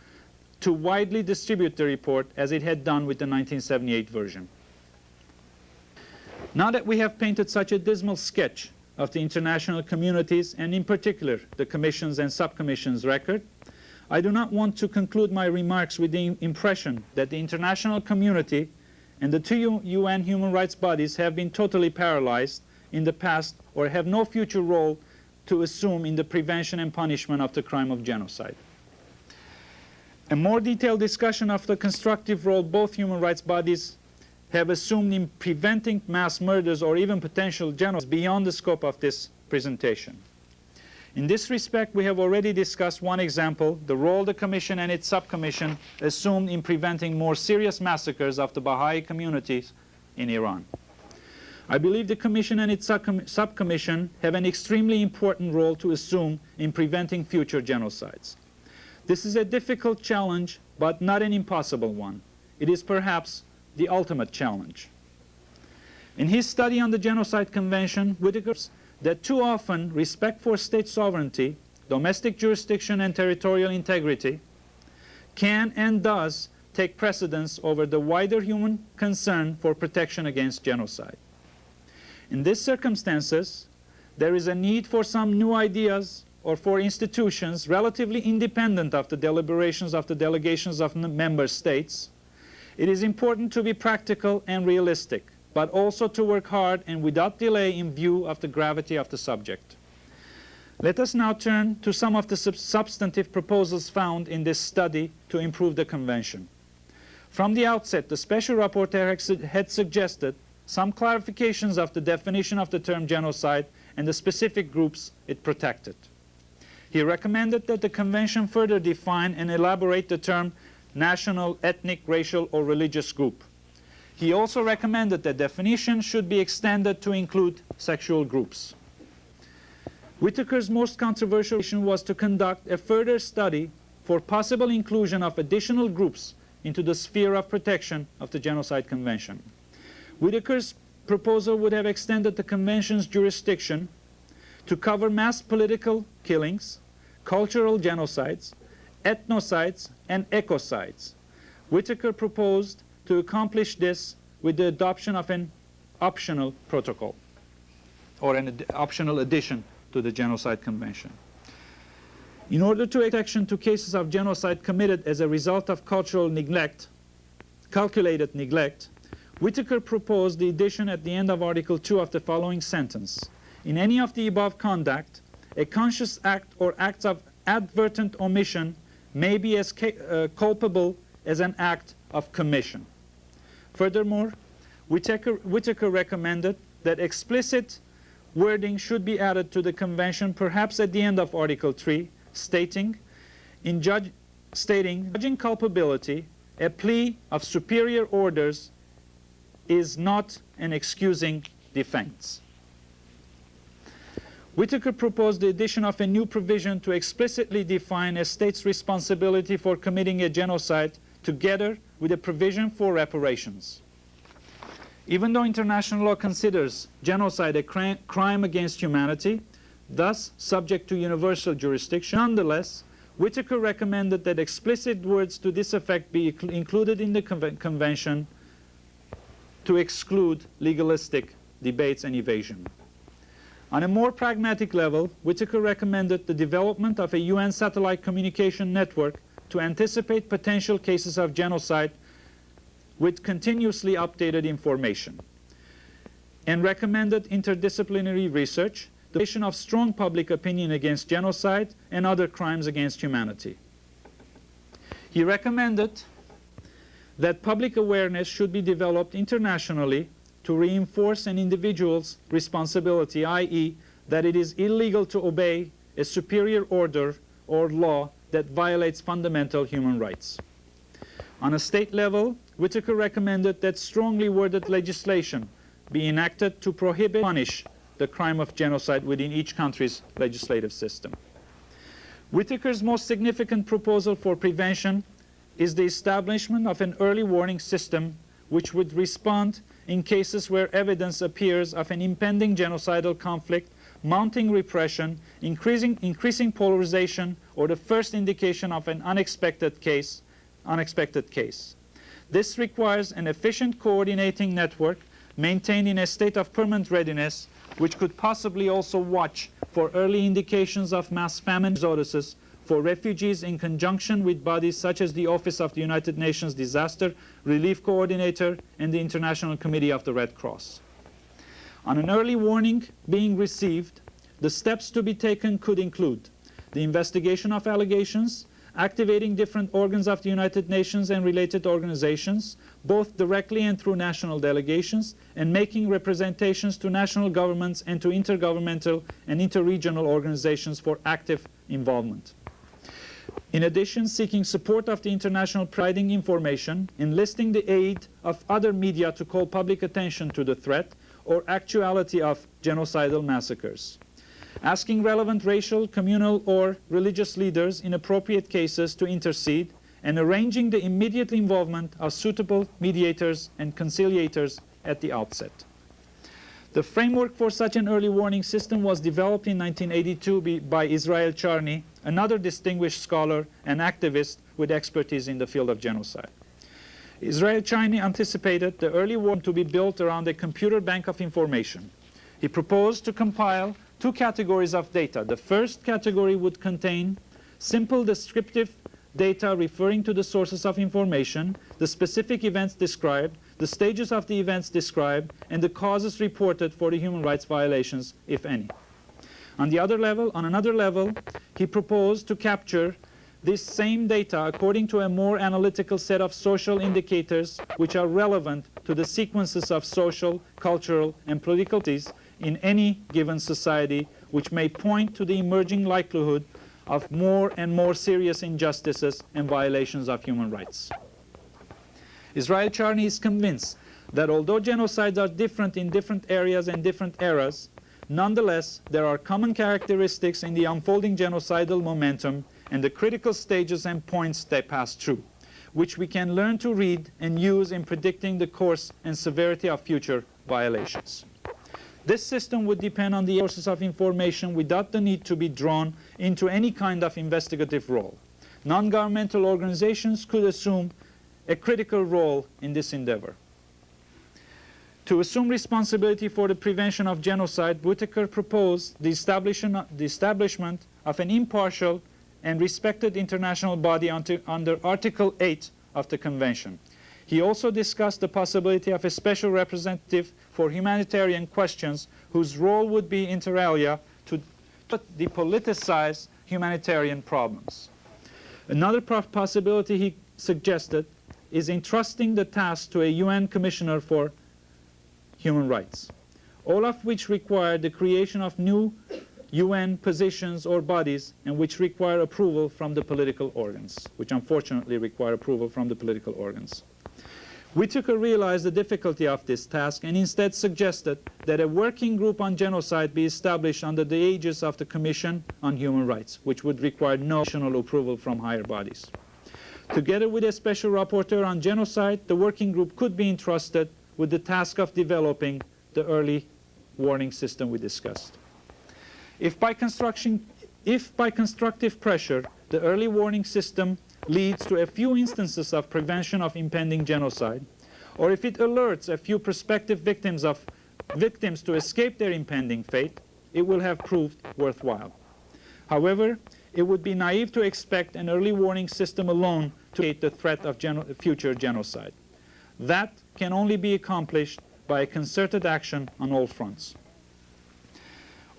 to widely distribute the report as it had done with the 1978 version. Now that we have painted such a dismal sketch of the international communities, and in particular the Commission's and Subcommission's record, I do not want to conclude my remarks with the impression that the international community and the 2 UN human rights bodies have been totally paralyzed in the past or have no future role to assume in the prevention and punishment of the crime of genocide. A more detailed discussion of the constructive role both human rights bodies have assumed in preventing mass murders or even potential genocide is beyond the scope of this presentation. In this respect, we have already discussed one example, the role the Commission and its subcommission assumed in preventing more serious massacres of the Baha'i communities in Iran. I believe the Commission and its subcommission have an extremely important role to assume in preventing future genocides. This is a difficult challenge, but not an impossible one. It is perhaps the ultimate challenge. In his study on the Genocide Convention, Whittaker says that too often respect for state sovereignty, domestic jurisdiction, and territorial integrity can and does take precedence over the wider human concern for protection against genocide. In these circumstances, there is a need for some new ideas or for institutions relatively independent of the deliberations of the delegations of member states, it is important to be practical and realistic, but also to work hard and without delay in view of the gravity of the subject. Let us now turn to some of the substantive proposals found in this study to improve the Convention. From the outset, the Special Rapporteur had suggested some clarifications of the definition of the term genocide and the specific groups it protected. He recommended that the Convention further define and elaborate the term national, ethnic, racial, or religious group. He also recommended that definition should be extended to include sexual groups. Whitaker's most controversial issue was to conduct a further study for possible inclusion of additional groups into the sphere of protection of the Genocide Convention. Whitaker's proposal would have extended the Convention's jurisdiction to cover mass political killings, cultural genocides, ethnocides, and ecocides. Whitaker proposed to accomplish this with the adoption of an optional protocol, or an optional addition to the Genocide Convention. In order to protection to cases of genocide committed as a result of cultural neglect, calculated neglect, Whitaker proposed the addition at the end of Article 2 of the following sentence: in any of the above conduct, a conscious act or acts of advertent omission may be as culpable as an act of commission. Furthermore, Whitaker recommended that explicit wording should be added to the Convention, perhaps at the end of Article 3, stating judging culpability, a plea of superior orders is not an excusing defense. Whitaker proposed the addition of a new provision to explicitly define a state's responsibility for committing a genocide, together with a provision for reparations. Even though international law considers genocide a crime against humanity, thus subject to universal jurisdiction, nonetheless, Whitaker recommended that explicit words to this effect be included in the Convention to exclude legalistic debates and evasion. On a more pragmatic level, Whitaker recommended the development of a UN satellite communication network to anticipate potential cases of genocide with continuously updated information, and recommended interdisciplinary research, the creation of strong public opinion against genocide and other crimes against humanity. He recommended that public awareness should be developed internationally to reinforce an individual's responsibility, i.e., that it is illegal to obey a superior order or law that violates fundamental human rights. On a state level, Whitaker recommended that strongly worded legislation be enacted to prohibit and punish the crime of genocide within each country's legislative system. Whitaker's most significant proposal for prevention is the establishment of an early warning system which would respond in cases where evidence appears of an impending genocidal conflict, mounting repression, increasing polarization, or the first indication of an unexpected case. This requires an efficient coordinating network maintained in a state of permanent readiness, which could possibly also watch for early indications of mass famine exoduses for refugees in conjunction with bodies such as the Office of the United Nations Disaster Relief Coordinator and the International Committee of the Red Cross. On an early warning being received, the steps to be taken could include the investigation of allegations, activating different organs of the United Nations and related organizations, both directly and through national delegations, and making representations to national governments and to intergovernmental and interregional organizations for active involvement. In addition, seeking support of the international, providing information, enlisting the aid of other media to call public attention to the threat or actuality of genocidal massacres. Asking relevant racial, communal, or religious leaders in appropriate cases to intercede, and arranging the immediate involvement of suitable mediators and conciliators at the outset. The framework for such an early warning system was developed in 1982 by Israel Charny, another distinguished scholar and activist with expertise in the field of genocide. Israel Charny anticipated the early warning to be built around a computer bank of information. He proposed to compile two categories of data. The first category would contain simple descriptive data referring to the sources of information, the specific events described, the stages of the events described, and the causes reported for the human rights violations, if any. On another level, he proposed to capture this same data according to a more analytical set of social indicators which are relevant to the sequences of social, cultural, and political activities in any given society, which may point to the emerging likelihood of more and more serious injustices and violations of human rights. Israel Charny is convinced that although genocides are different in different areas and different eras, nonetheless, there are common characteristics in the unfolding genocidal momentum and the critical stages and points they pass through, which we can learn to read and use in predicting the course and severity of future violations. This system would depend on the sources of information without the need to be drawn into any kind of investigative role. Non-governmental organizations could assume a critical role in this endeavor. To assume responsibility for the prevention of genocide, Whitaker proposed the establishment of an impartial and respected international body under Article 8 of the Convention. He also discussed the possibility of a special representative for humanitarian questions whose role would be inter alia to depoliticize humanitarian problems. Another possibility he suggested is entrusting the task to a UN Commissioner for Human Rights, all of which require the creation of new UN positions or bodies and which require approval from the political organs, which unfortunately require approval from the political organs. Whitaker realized the difficulty of this task and instead suggested that a working group on genocide be established under the aegis of the Commission on Human Rights, which would require no additional approval from higher bodies. Together with a special rapporteur on genocide, the working group could be entrusted with the task of developing the early warning system we discussed. If by constructive pressure, the early warning system leads to a few instances of prevention of impending genocide, or if it alerts a few prospective victims to escape their impending fate, it will have proved worthwhile. However, it would be naive to expect an early warning system alone to mitigate the threat of future genocide. That can only be accomplished by a concerted action on all fronts.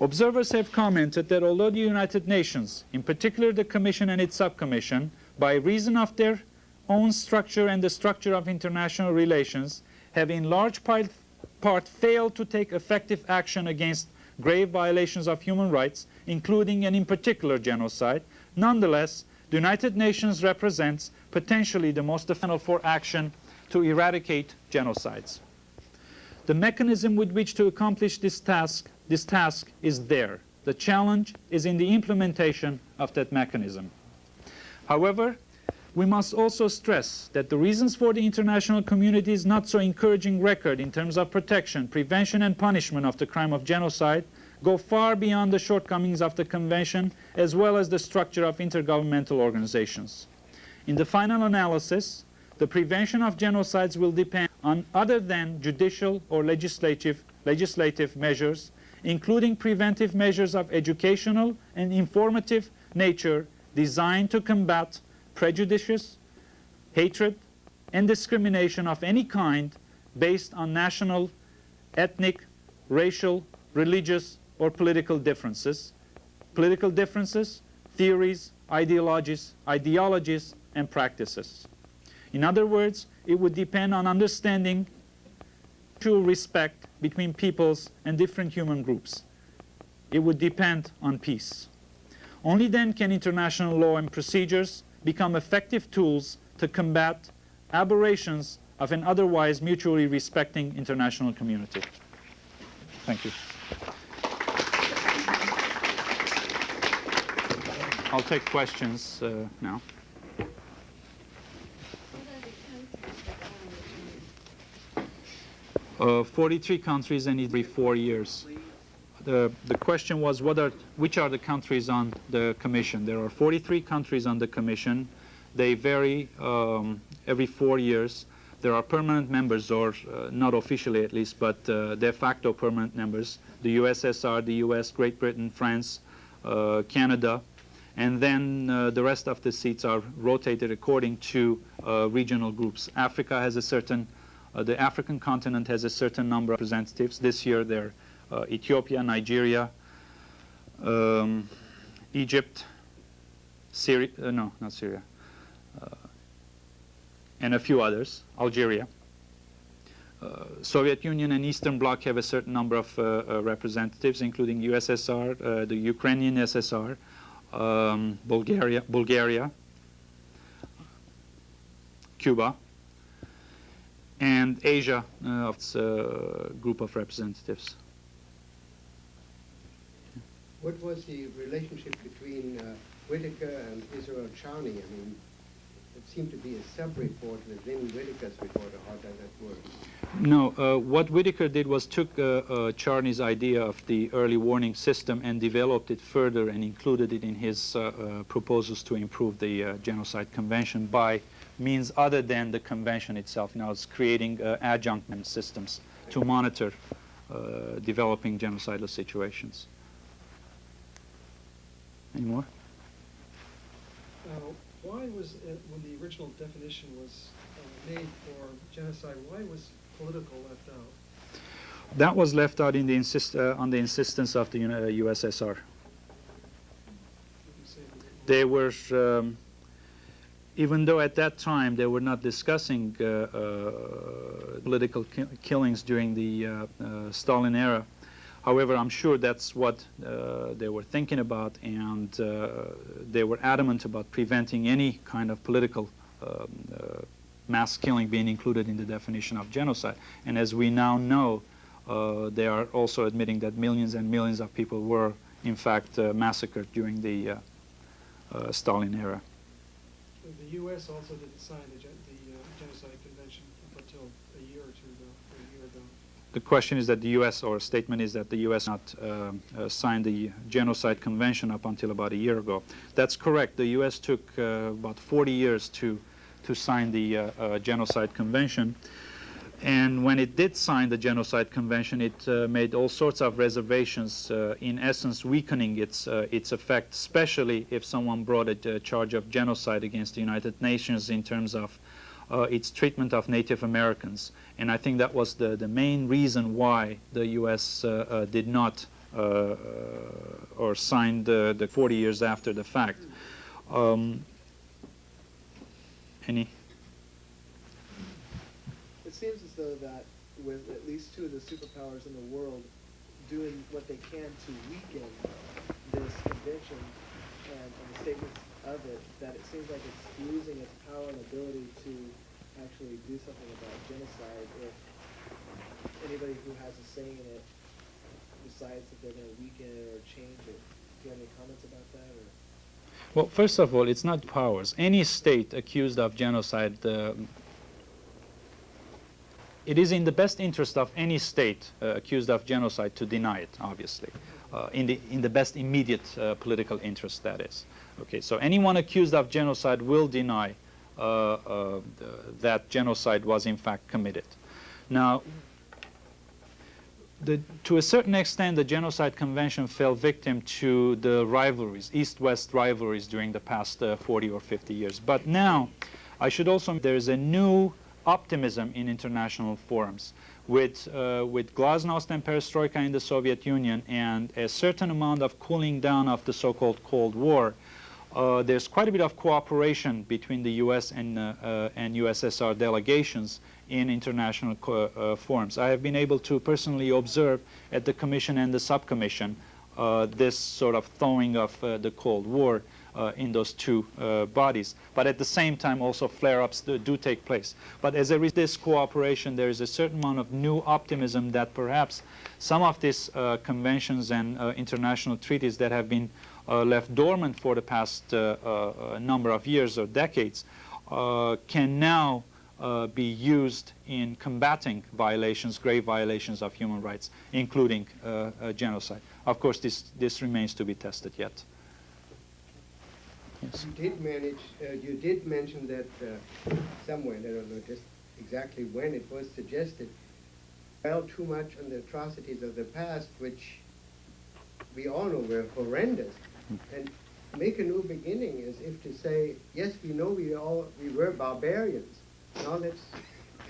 Observers have commented that although the United Nations, in particular the Commission and its subcommission, by reason of their own structure and the structure of international relations, have in large part failed to take effective action against grave violations of human rights, including and in particular genocide, nonetheless, the United Nations represents potentially the most effective for action to eradicate genocides. The mechanism with which to accomplish this task is there. The challenge is in the implementation of that mechanism. However, we must also stress that the reasons for the international community's not so encouraging record in terms of protection, prevention, and punishment of the crime of genocide go far beyond the shortcomings of the Convention as well as the structure of intergovernmental organizations. In the final analysis, the prevention of genocides will depend on other than judicial or legislative measures, including preventive measures of educational and informative nature designed to combat prejudice, hatred, and discrimination of any kind based on national, ethnic, racial, religious, or political differences, theories, ideologies, and practices. In other words, it would depend on understanding true respect between peoples and different human groups. It would depend on peace. Only then can international law and procedures become effective tools to combat aberrations of an otherwise mutually respecting international community. Thank you. I'll take questions now. 43 countries and every 4 years. The question was which are the countries on the Commission. There are 43 countries on the Commission. They vary every 4 years. There are permanent members, or not officially at least, but de facto permanent members. The USSR, the US, Great Britain, France, Canada, and then the rest of the seats are rotated according to regional groups. Africa has a certain, the African continent has a certain number of representatives. This year they're Ethiopia, Nigeria, Egypt, Syria, no, not Syria, and a few others, Algeria. Soviet Union and Eastern Bloc have a certain number of representatives, including USSR, the Ukrainian SSR, Bulgaria, Cuba, and Asia of its group of representatives. What was the relationship between Whitaker and Israel Charney? I mean, it seemed to be a sub-report within Whitaker's report, or how does that work? No, what Whitaker did was took Charney's idea of the early warning system and developed it further and included it in his proposals to improve the Genocide Convention by means other than the convention itself. Now it's creating adjunct systems to monitor developing genocidal situations. Any more? Why was, when the original definition was made for genocide, why was political left out? That was left out in the on the insistence of the USSR. They were, even though at that time they were not discussing political killings during the Stalin era, however, I'm sure that's what they were thinking about, and they were adamant about preventing any kind of political mass killing being included in the definition of genocide. And as we now know, they are also admitting that millions and millions of people were, in fact, massacred during the Stalin era. The U.S. also didn't sign the Genocide Convention up until a year or two ago, or a year ago. The question is that the U.S., or statement is that the U.S. not signed the Genocide Convention up until about a year ago. That's correct. The U.S. took about 40 years to sign the Genocide Convention. And when it did sign the Genocide Convention, it made all sorts of reservations, in essence weakening its effect, especially if someone brought a charge of genocide against the United Nations in terms of its treatment of Native Americans. And I think that was the main reason why the U.S. did not or signed the 40 years after the fact. Any? It seems as though that with at least two of the superpowers in the world doing what they can to weaken this convention and the statements of it, that it seems like it's losing its power and ability to actually do something about genocide if anybody who has a say in it decides that they're going to weaken it or change it. Do you have any comments about that? Or? Well, first of all, it's not powers. Any state accused of genocide, it is in the best interest of any state accused of genocide to deny it, obviously, in the best immediate political interest, that is. Okay, so anyone accused of genocide will deny that genocide was in fact committed. Now, to a certain extent, the Genocide Convention fell victim to the rivalries, East-West rivalries during the past 40 or 50 years. But now, I should also, there is a new optimism in international forums. With glasnost and perestroika in the Soviet Union and a certain amount of cooling down of the so-called Cold War, there's quite a bit of cooperation between the U.S. and USSR delegations in international forums. I have been able to personally observe at the Commission and the Subcommission this sort of thawing of the Cold War in those two bodies. But at the same time, also flare-ups do take place. But as a result of this cooperation, there is a certain amount of new optimism that perhaps some of these conventions and international treaties that have been left dormant for the past number of years or decades can now be used in combating violations, grave violations of human rights, including genocide. Of course, this remains to be tested yet. Yes. You did mention that somewhere, I don't know, just exactly when it was suggested, fell too much on the atrocities of the past, which we all know were horrendous, and make a new beginning as if to say, yes, we know we were barbarians. Now let's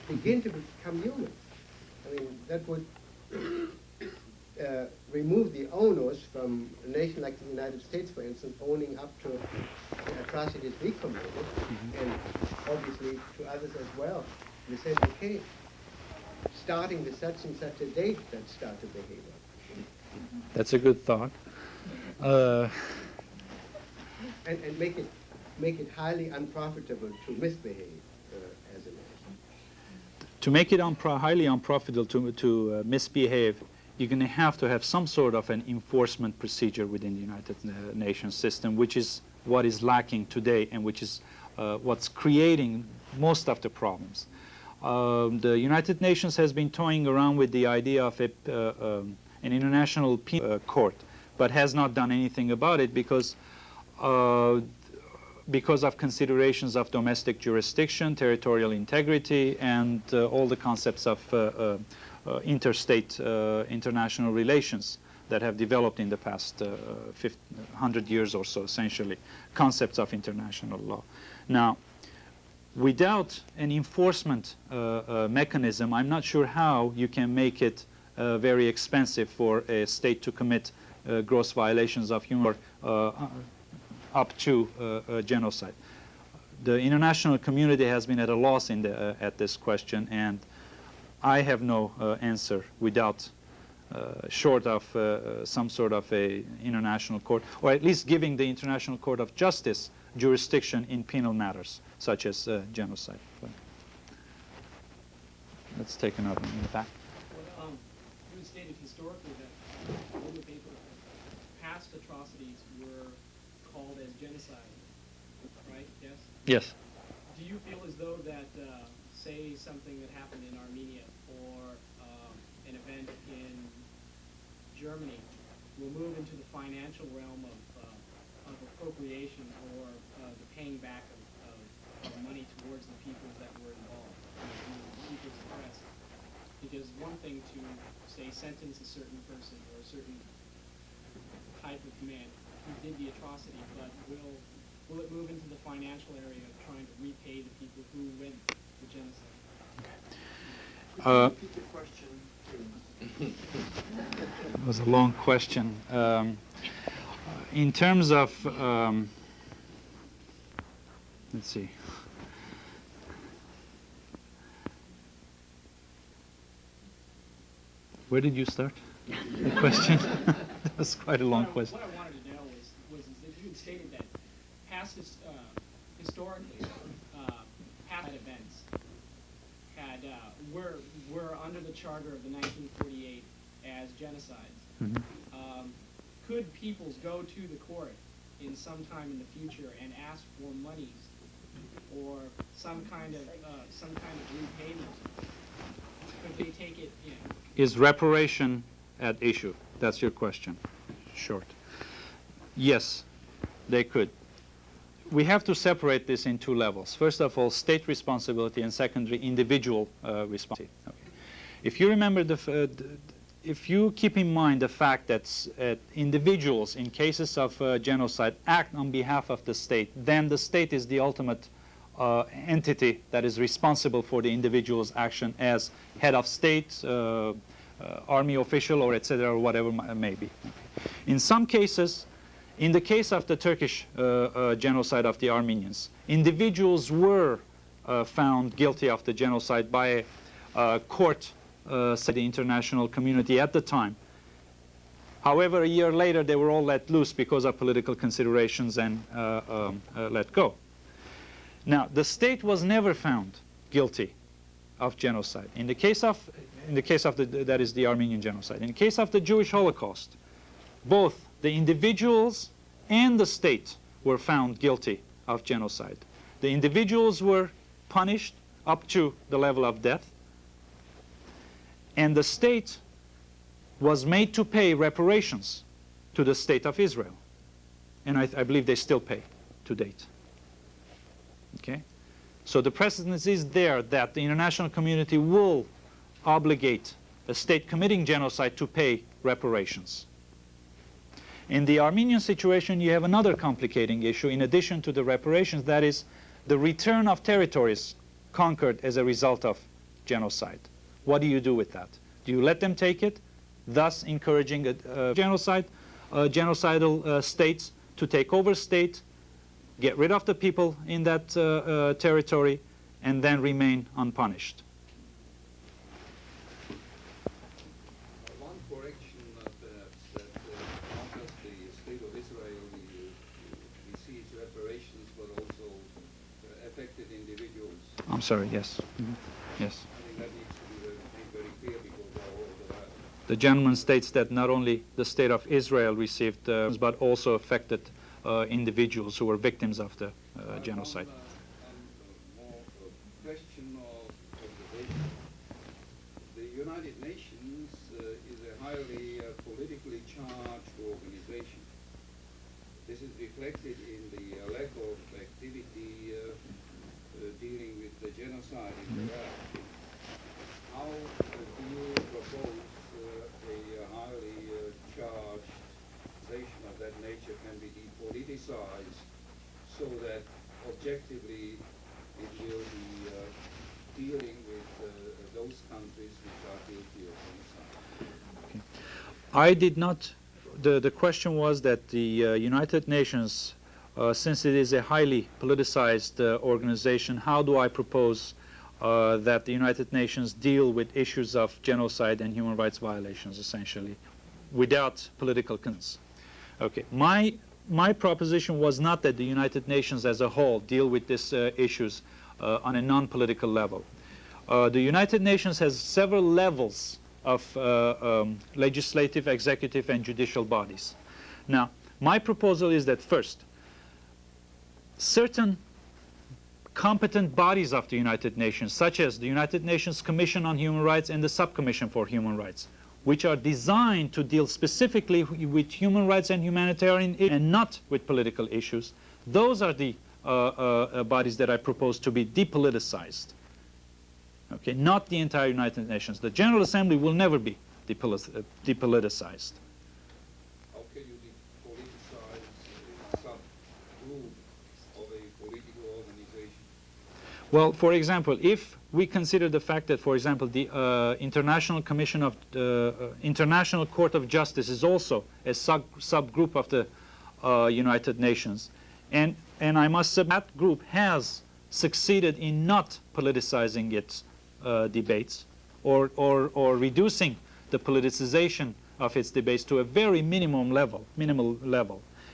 begin to become human. I mean, that would remove the onus from a nation like the United States, for instance, owning up to the atrocities we committed, and obviously to others as well. We said, okay, starting with such and such a date, let's start to behave. That's a good thought. And make it highly unprofitable to misbehave as a nation. To make it highly unprofitable to misbehave, you're going to have some sort of an enforcement procedure within the United Nations system, which is what is lacking today and which is what's creating most of the problems. The United Nations has been toying around with the idea of an international penal court, but has not done anything about it because of considerations of domestic jurisdiction, territorial integrity, and all the concepts of interstate international relations that have developed in the past 100 years or so, essentially, concepts of international law. Now, without an enforcement mechanism, I'm not sure how you can make it very expensive for a state to commit gross violations of human rights up to genocide. The international community has been at a loss at this question, and I have no answer without short of some sort of a international court, or at least giving the International Court of Justice jurisdiction in penal matters, such as genocide. But let's take another one in the back. Well, you stated historically that all the past atrocities were called as genocide, right? Yes? Yes. Do you feel as though that, say, something that happened in Armenia or an event in Germany will move into the financial realm of appropriation or the paying back of money towards the peoples that were involved, the peoples oppressed? Because one thing to, say, sentence a certain person or a certain type of man who did the atrocity, but will it move into the financial area of trying to repay the people who went the genocide? Repeat the question, please. It was a long question. In terms of, let's see. Where did you start the question? That was quite a long question. What I wanted to know was that you had stated that past historically, past events had were under the charter of the 1948 as genocides. Mm-hmm. Could peoples go to the court in some time in the future and ask for monies or some kind of repayment? Could they take it in? Is reparation at issue? That's your question. Short. Yes, they could. We have to separate this in two levels. First of all, state responsibility, and secondly, individual responsibility. Okay. If you remember if you keep in mind the fact that individuals in cases of genocide act on behalf of the state, then the state is the ultimate entity that is responsible for the individual's action as head of state, army official, or etc., or whatever it may be. In some cases, in the case of the Turkish genocide of the Armenians, individuals were found guilty of the genocide by a court, said the international community at the time. However, a year later, they were all let loose because of political considerations and let go. Now, the state was never found guilty of genocide. In the case of that is the Armenian genocide. In the case of the Jewish Holocaust, both the individuals and the state were found guilty of genocide. The individuals were punished up to the level of death, and the state was made to pay reparations to the state of Israel. And I believe they still pay to date. Okay? So the precedence is there that the international community will obligate a state committing genocide to pay reparations. In the Armenian situation, you have another complicating issue in addition to the reparations, that is the return of territories conquered as a result of genocide. What do you do with that? Do you let them take it, thus encouraging genocidal states to take over state, get rid of the people in that territory, and then remain unpunished? One correction perhaps that not just the state of Israel receives reparations, but also affected individuals. I'm sorry, yes. Yes. I think that needs to be made very clear because there are overlap. The gentleman states that not only the state of Israel received, but also affected individuals who were victims of the genocide. More question of observation. The United Nations is a highly politically charged organization. This is reflected in the lack of activity dealing with the genocide in Iraq. How do you propose a highly charged organization of that nature can be depoliticized so that objectively it will be dealing with those countries which are guilty of genocide? I did not, the question was that the United Nations, since it is a highly politicized organization, how do I propose that the United Nations deal with issues of genocide and human rights violations, essentially, without political consent? Okay, my proposition was not that the United Nations as a whole deal with these issues on a non-political level. The United Nations has several levels of legislative, executive, and judicial bodies. Now, my proposal is that first, certain competent bodies of the United Nations, such as the United Nations Commission on Human Rights and the Subcommission for Human Rights, which are designed to deal specifically with human rights and humanitarian issues and not with political issues, those are the bodies that I propose to be depoliticized. Okay, not the entire United Nations. The General Assembly will never be depoliticized. How can you depoliticize a subgroup of a political organization? Well, for example, if we consider the fact that, for example, the International Commission of International Court of Justice is also a subgroup of the United Nations, and I must say that group has succeeded in not politicizing its debates or reducing the politicization of its debates to a very minimal level.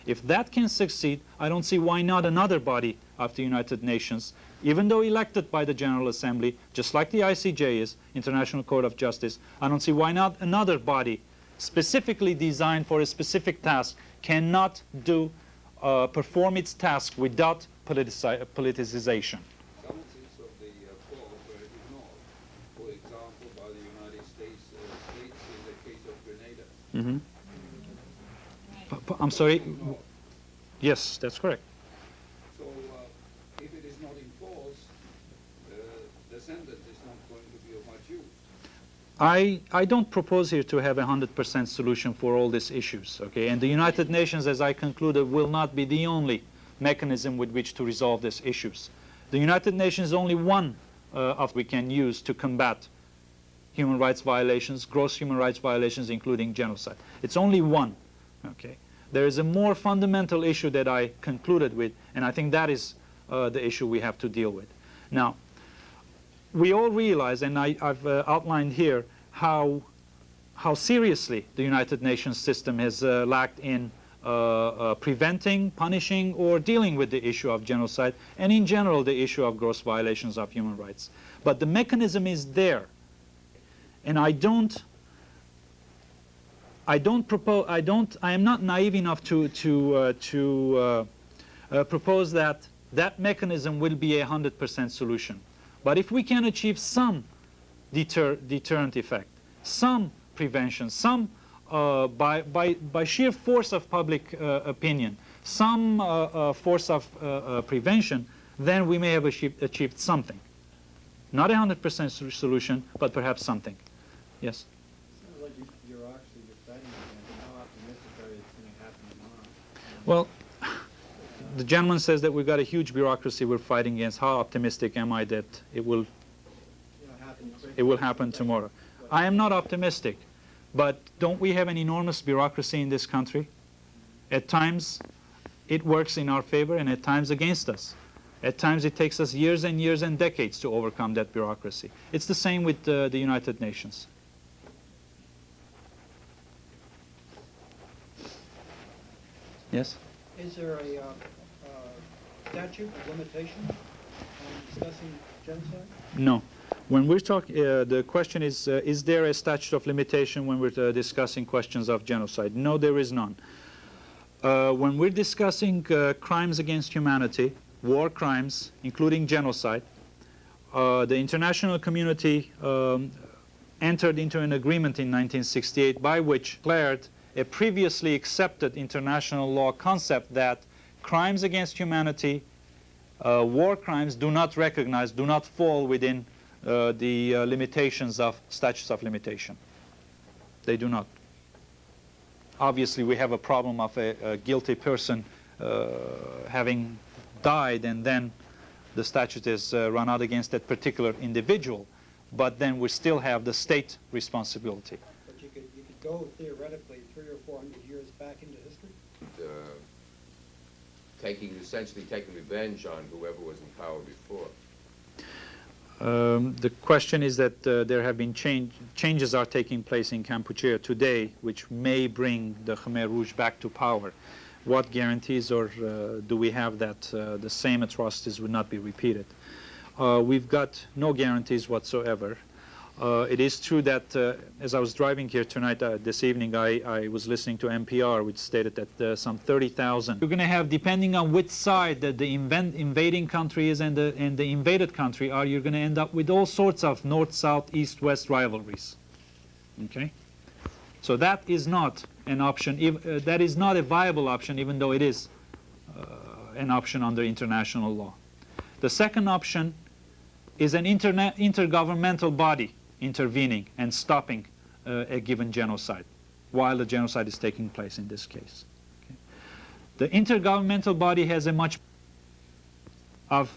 If that can succeed, I don't see why not another body of the United Nations, even though elected by the General Assembly, just like the ICJ is, International Court of Justice, I don't see why not another body specifically designed for a specific task cannot perform its task without politicization. Summonses of the court were ignored, for example, by the United States in the case of Grenada. I'm sorry? Yes, that's correct. So if it is not enforced, the sentence is not going to be of much use. I don't propose here to have a 100% solution for all these issues, okay? And the United Nations, as I concluded, will not be the only mechanism with which to resolve these issues. The United Nations is only one of we can use to combat human rights violations, gross human rights violations, including genocide. It's only one, okay? There is a more fundamental issue that I concluded with, and I think that is the issue we have to deal with. Now, we all realize, and I've outlined here, how seriously the United Nations system has lacked in preventing, punishing, or dealing with the issue of genocide, and in general the issue of gross violations of human rights. But the mechanism is there, and I am not naive enough to propose that that mechanism will be a 100% solution. But if we can achieve some deterrent effect, some prevention, some by sheer force of public opinion, some force of prevention, then we may have achieved something. Not 100% solution, but perhaps something. Yes? Sounds like bureaucracy you're fighting against. How optimistic are you it's going to happen tomorrow? Well, the gentleman says that we've got a huge bureaucracy we're fighting against. How optimistic am I that it will happen tomorrow? I am not optimistic, but don't we have an enormous bureaucracy in this country? At times, it works in our favor, and at times against us. At times, it takes us years and years and decades to overcome that bureaucracy. It's the same with the United Nations. Yes? Is there a statute of limitation on discussing genocide? No. When we're talking, the question is there a statute of limitation when we're discussing questions of genocide? No, there is none. When we're discussing crimes against humanity, war crimes, including genocide, the international community entered into an agreement in 1968 by which declared a previously accepted international law concept that crimes against humanity, war crimes do not fall within the limitations of statutes of limitation. They do not. Obviously, we have a problem of a guilty person having died, and then the statute is run out against that particular individual. But then we still have the state responsibility. But you could go theoretically 300 or 400 years back into history? Essentially taking revenge on whoever was in power before. The question is that there have been changes are taking place in Kampuchea today, which may bring the Khmer Rouge back to power. What guarantees, or do we have that the same atrocities would not be repeated? We've got no guarantees whatsoever. It is true that as I was driving here tonight, this evening, I was listening to NPR, which stated that some 30,000. You're going to have, depending on which side that the invading country is and the invaded country are, you're going to end up with all sorts of north, south, east, west rivalries. Okay? So that is not an option. That is not a viable option, even though it is an option under international law. The second option is an intergovernmental body intervening and stopping a given genocide while the genocide is taking place in this case. Okay. The intergovernmental body has a much of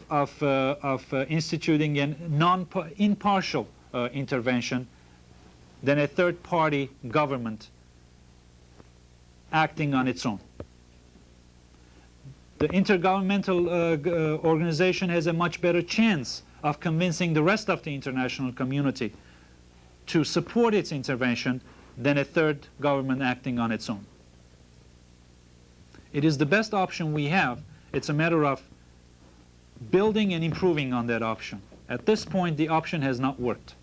instituting an impartial intervention than a third-party government acting on its own. The intergovernmental organization has a much better chance of convincing the rest of the international community to support its intervention than a third government acting on its own. It is the best option we have. It's a matter of building and improving on that option. At this point, the option has not worked,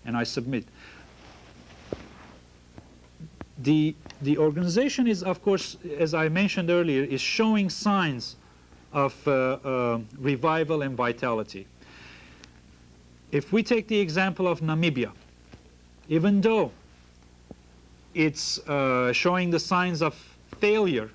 and I submit. The organization is, of course, as I mentioned earlier, is showing signs of revival and vitality. If we take the example of Namibia, even though it's showing the signs of failure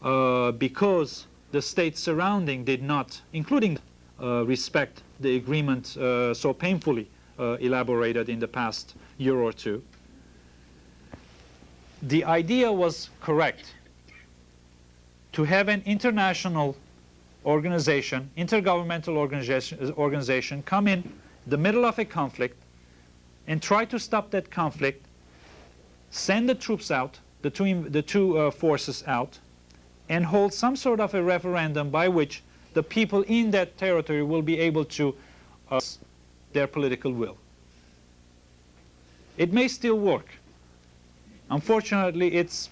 because the states surrounding did not, including respect the agreement so painfully elaborated in the past year or two, the idea was correct to have an international organization, intergovernmental organization, come in the middle of a conflict and try to stop that conflict, send the troops out, the two forces out, and hold some sort of a referendum by which the people in that territory will be able to their political will. It may still work. Unfortunately, it's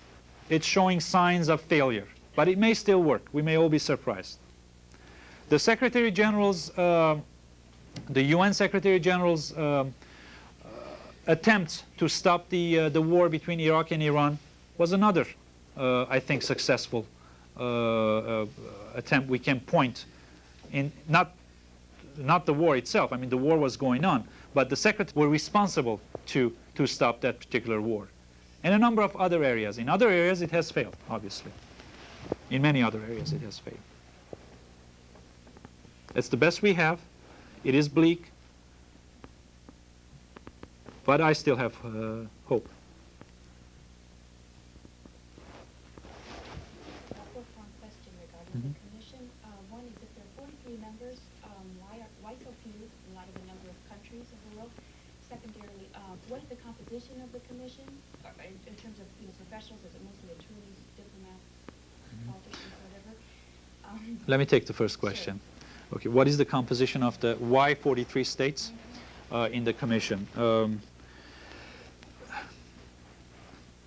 showing signs of failure, but it may still work. We may all be surprised. The Secretary General's, the UN Secretary General's attempt to stop the war between Iraq and Iran was another, I think, successful attempt we can point in, not the war itself. I mean, the war was going on, but the secretaries were responsible to stop that particular war. And a number of other areas. In other areas, it has failed, obviously. In many other areas, it has failed. It's the best we have. It is bleak, but I still have hope. One question regarding the commission. One is, if there are 43 members, why so few in light of the number of countries of the world? Secondarily, what is the composition of the commission in terms of professionals? Is it mostly attorneys, diplomats, politicians, whatever? Let me take the first question. Sure. Okay, what is the composition of the why 43 states in the commission?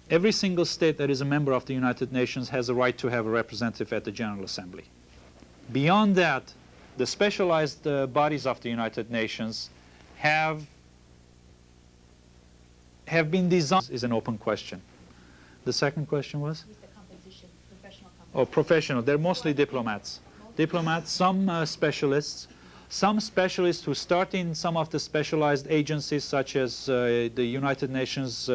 Every single state that is a member of the United Nations has a right to have a representative at the General Assembly. Beyond that, the specialized bodies of the United Nations have been designed is an open question. The second question was? The composition, professional composition. Oh, professional. They're mostly diplomats. Diplomats, some specialists who start in some of the specialized agencies such as the United Nations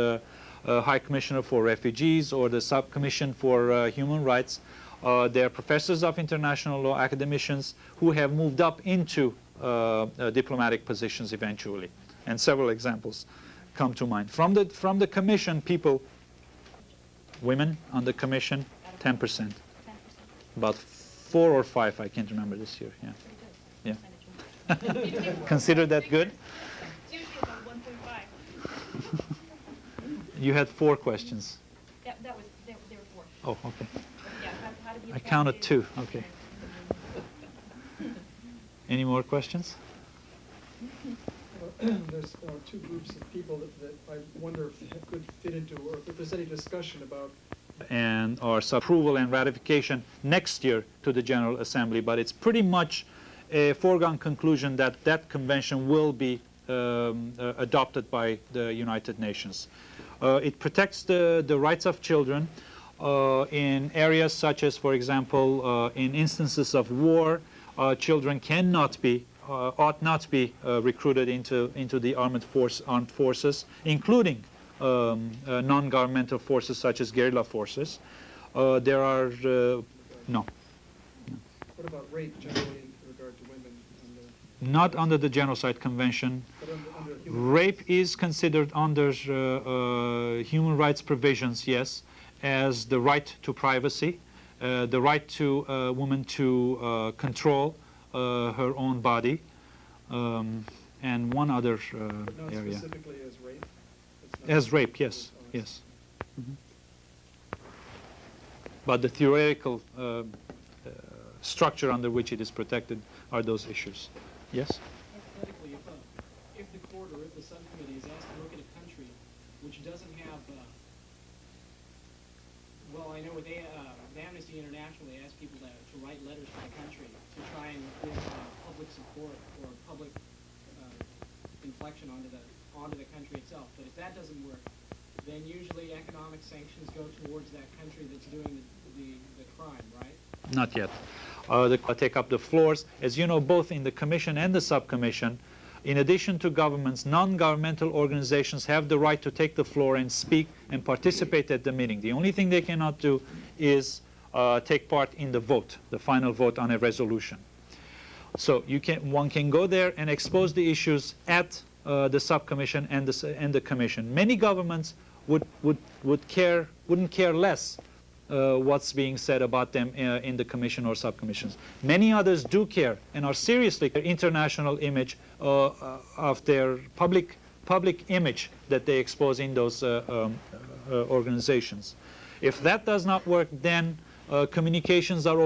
High Commissioner for Refugees or the Subcommission for Human Rights. They're professors of international law, academicians who have moved up into diplomatic positions eventually. And several examples come to mind. From the commission, people, women on the commission, 10%. About 4 or 5, I can't remember this year. Yeah. Yeah. Consider that good? It's usually about 1.5. You had 4 questions. There were 4. Oh, okay. Yeah, how to be I counted effective. 2. Okay. Any more questions? There's 2 groups of people that I wonder if they could fit into, or if there's any discussion about. And our approval and ratification next year to the General Assembly, but it's pretty much a foregone conclusion that that convention will be adopted by the United Nations. It protects the rights of children in areas such as, for example, in instances of war, children cannot be, ought not be recruited into the armed forces, including non-governmental forces such as guerrilla forces. There are no. What about rape generally in regard to women? Not under the Genocide Convention. But under human Rape is considered under human rights provisions, yes, as the right to privacy, the right to a woman to control her own body, and one other not area. specifically as rape? As rape, yes, yes. Mm-hmm. But the theoretical structure under which it is protected are those issues. Yes? Hypothetically, if the court or if the subcommittee is asked to look at a country which doesn't have, well, I know with Amnesty International, they ask people to write letters to the country to try and give public support or public inflection onto the country itself. But if that doesn't work, then usually economic sanctions go towards that country that's doing the crime, right? Not yet. They take up the floors. As you know, both in the Commission and the Subcommission, in addition to governments, non-governmental organizations have the right to take the floor and speak and participate at the meeting. The only thing they cannot do is take part in the vote, the final vote on a resolution. So one can go there and expose the issues at the Subcommission and the Commission. Many governments wouldn't care less what's being said about them in the Commission or Subcommissions. Many others do care and are seriously their international image of their public image that they expose in those organizations. If that does not work, then complaints are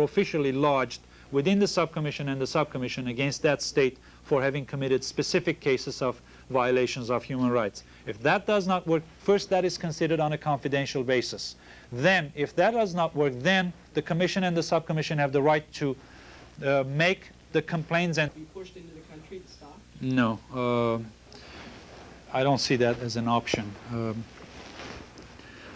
officially lodged within the Subcommission and the Subcommission against that state for having committed specific cases of violations of human rights. If that does not work, first that is considered on a confidential basis. Then, if that does not work, then the Commission and the Subcommission have the right to make the complaints and... Be pushed into the country to stop? No. I don't see that as an option.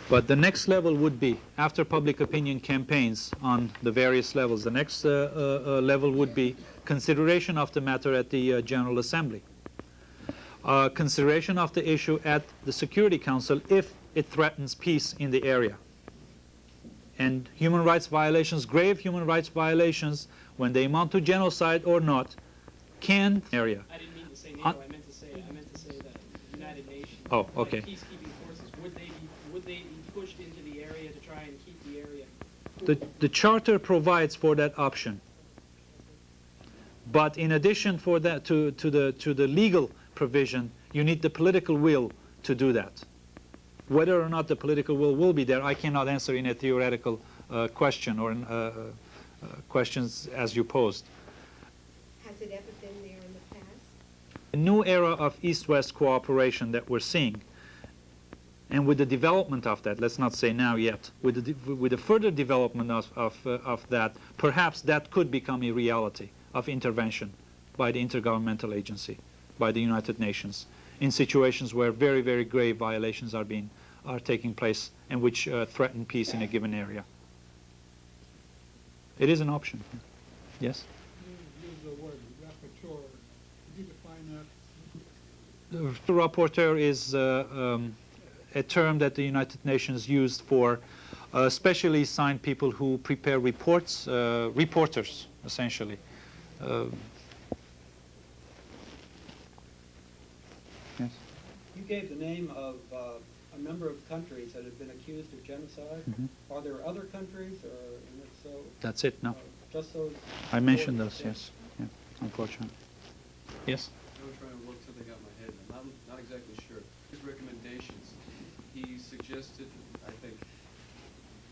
But the next level would be, after public opinion campaigns on the various levels, the next level would be consideration of the matter at the General Assembly. Consideration of the issue at the Security Council if it threatens peace in the area. and human rights violations, grave human rights violations, when they amount to genocide or not, can area. I didn't mean to say NATO. I meant to say that United Nations. Oh, okay. Like peacekeeping forces. Would they be pushed into the area to try and keep the area? The Charter provides for that option. But in addition for that, to the legal provision, you need the political will to do that. Whether or not the political will be there, I cannot answer in a theoretical question or questions as you posed. Has it ever been there in the past? A new era of East-West cooperation that we're seeing, and with the development of that, let's not say now yet, with the further development of that, perhaps that could become a reality of intervention by the intergovernmental agency, by the United Nations, in situations where very, very grave violations are taking place and which threaten peace in a given area. It is an option. Yes? You use the word rapporteur. Could you define that? The rapporteur is a term that the United Nations used for specially assigned people who prepare reports, reporters, essentially. Yes. You gave the name of a number of countries that have been accused of genocide. Mhm. Are there other countries, or and if so? That's it, no. Just those? I mentioned those, yes. Yeah, unfortunately. Yes? I was trying to work something out in my head, and I'm not exactly sure. His recommendations, he suggested, I think,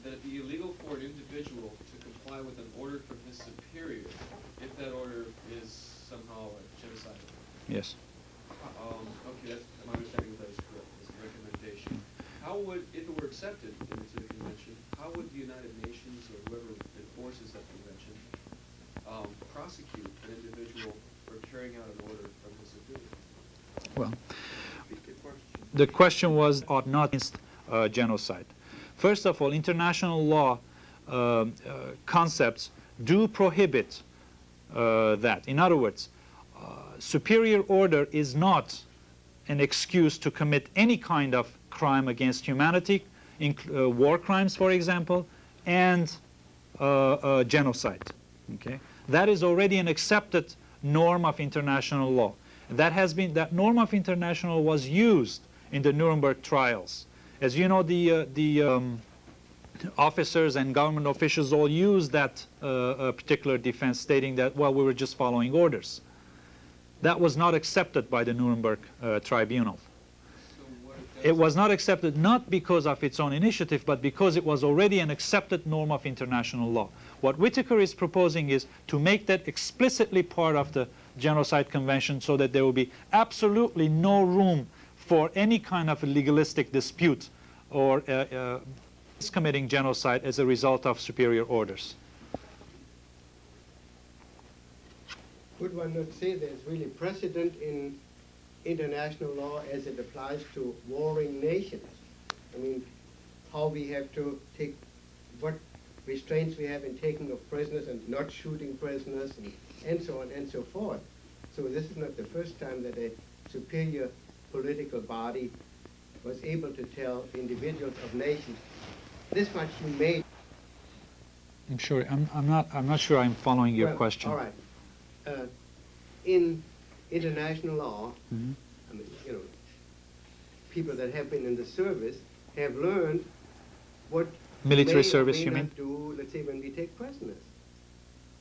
that it be illegal for an individual to comply with an order from his superior if that order is somehow genocidal. Yes. Okay, that's my understanding of that is correct. It's a recommendation. How would, if it were accepted into the convention, how would the United Nations or whoever enforces that convention prosecute an individual for carrying out an order from his superior? Well, the question was, ought not against genocide. First of all, international law concepts do prohibit that. In other words, superior order is not an excuse to commit any kind of crime against humanity, war crimes, for example, and genocide. Okay? That is already an accepted norm of international law. That norm of international law was used in the Nuremberg trials. As you know, the officers and government officials all used that particular defense, stating that, well, we were just following orders. That was not accepted by the Nuremberg tribunal. It was not accepted not because of its own initiative, but because it was already an accepted norm of international law. What Whitaker is proposing is to make that explicitly part of the Genocide Convention so that there will be absolutely no room for any kind of a legalistic dispute or committing genocide as a result of superior orders. Could one not say there's really precedent in international law as it applies to warring nations? I mean, how we have to take, what restraints we have in taking of prisoners and not shooting prisoners, and so on and so forth. So this is not the first time that a superior political body was able to tell individuals of nations, this much you made. I'm sure. I'm not sure I'm following your question. All right. In international law, Mm-hmm. I mean, people that have been in the service have learned what Military may service, or may you not mean? do, let's say, when we take prisoners.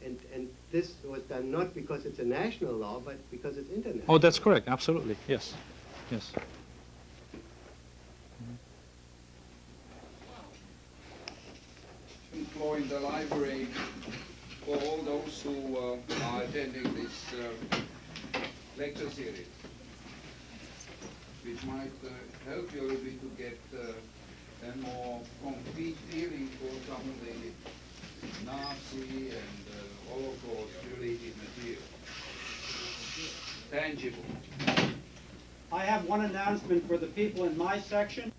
And this was done not because it's a national law, but because it's international. Oh, that's correct. Absolutely. Yes. Yes. Employ in the library for all those who are attending this lecture series, which might help you a little bit to get a more concrete feeling for some of the Nazi and Holocaust related material. Tangible. I have one announcement for the people in my section.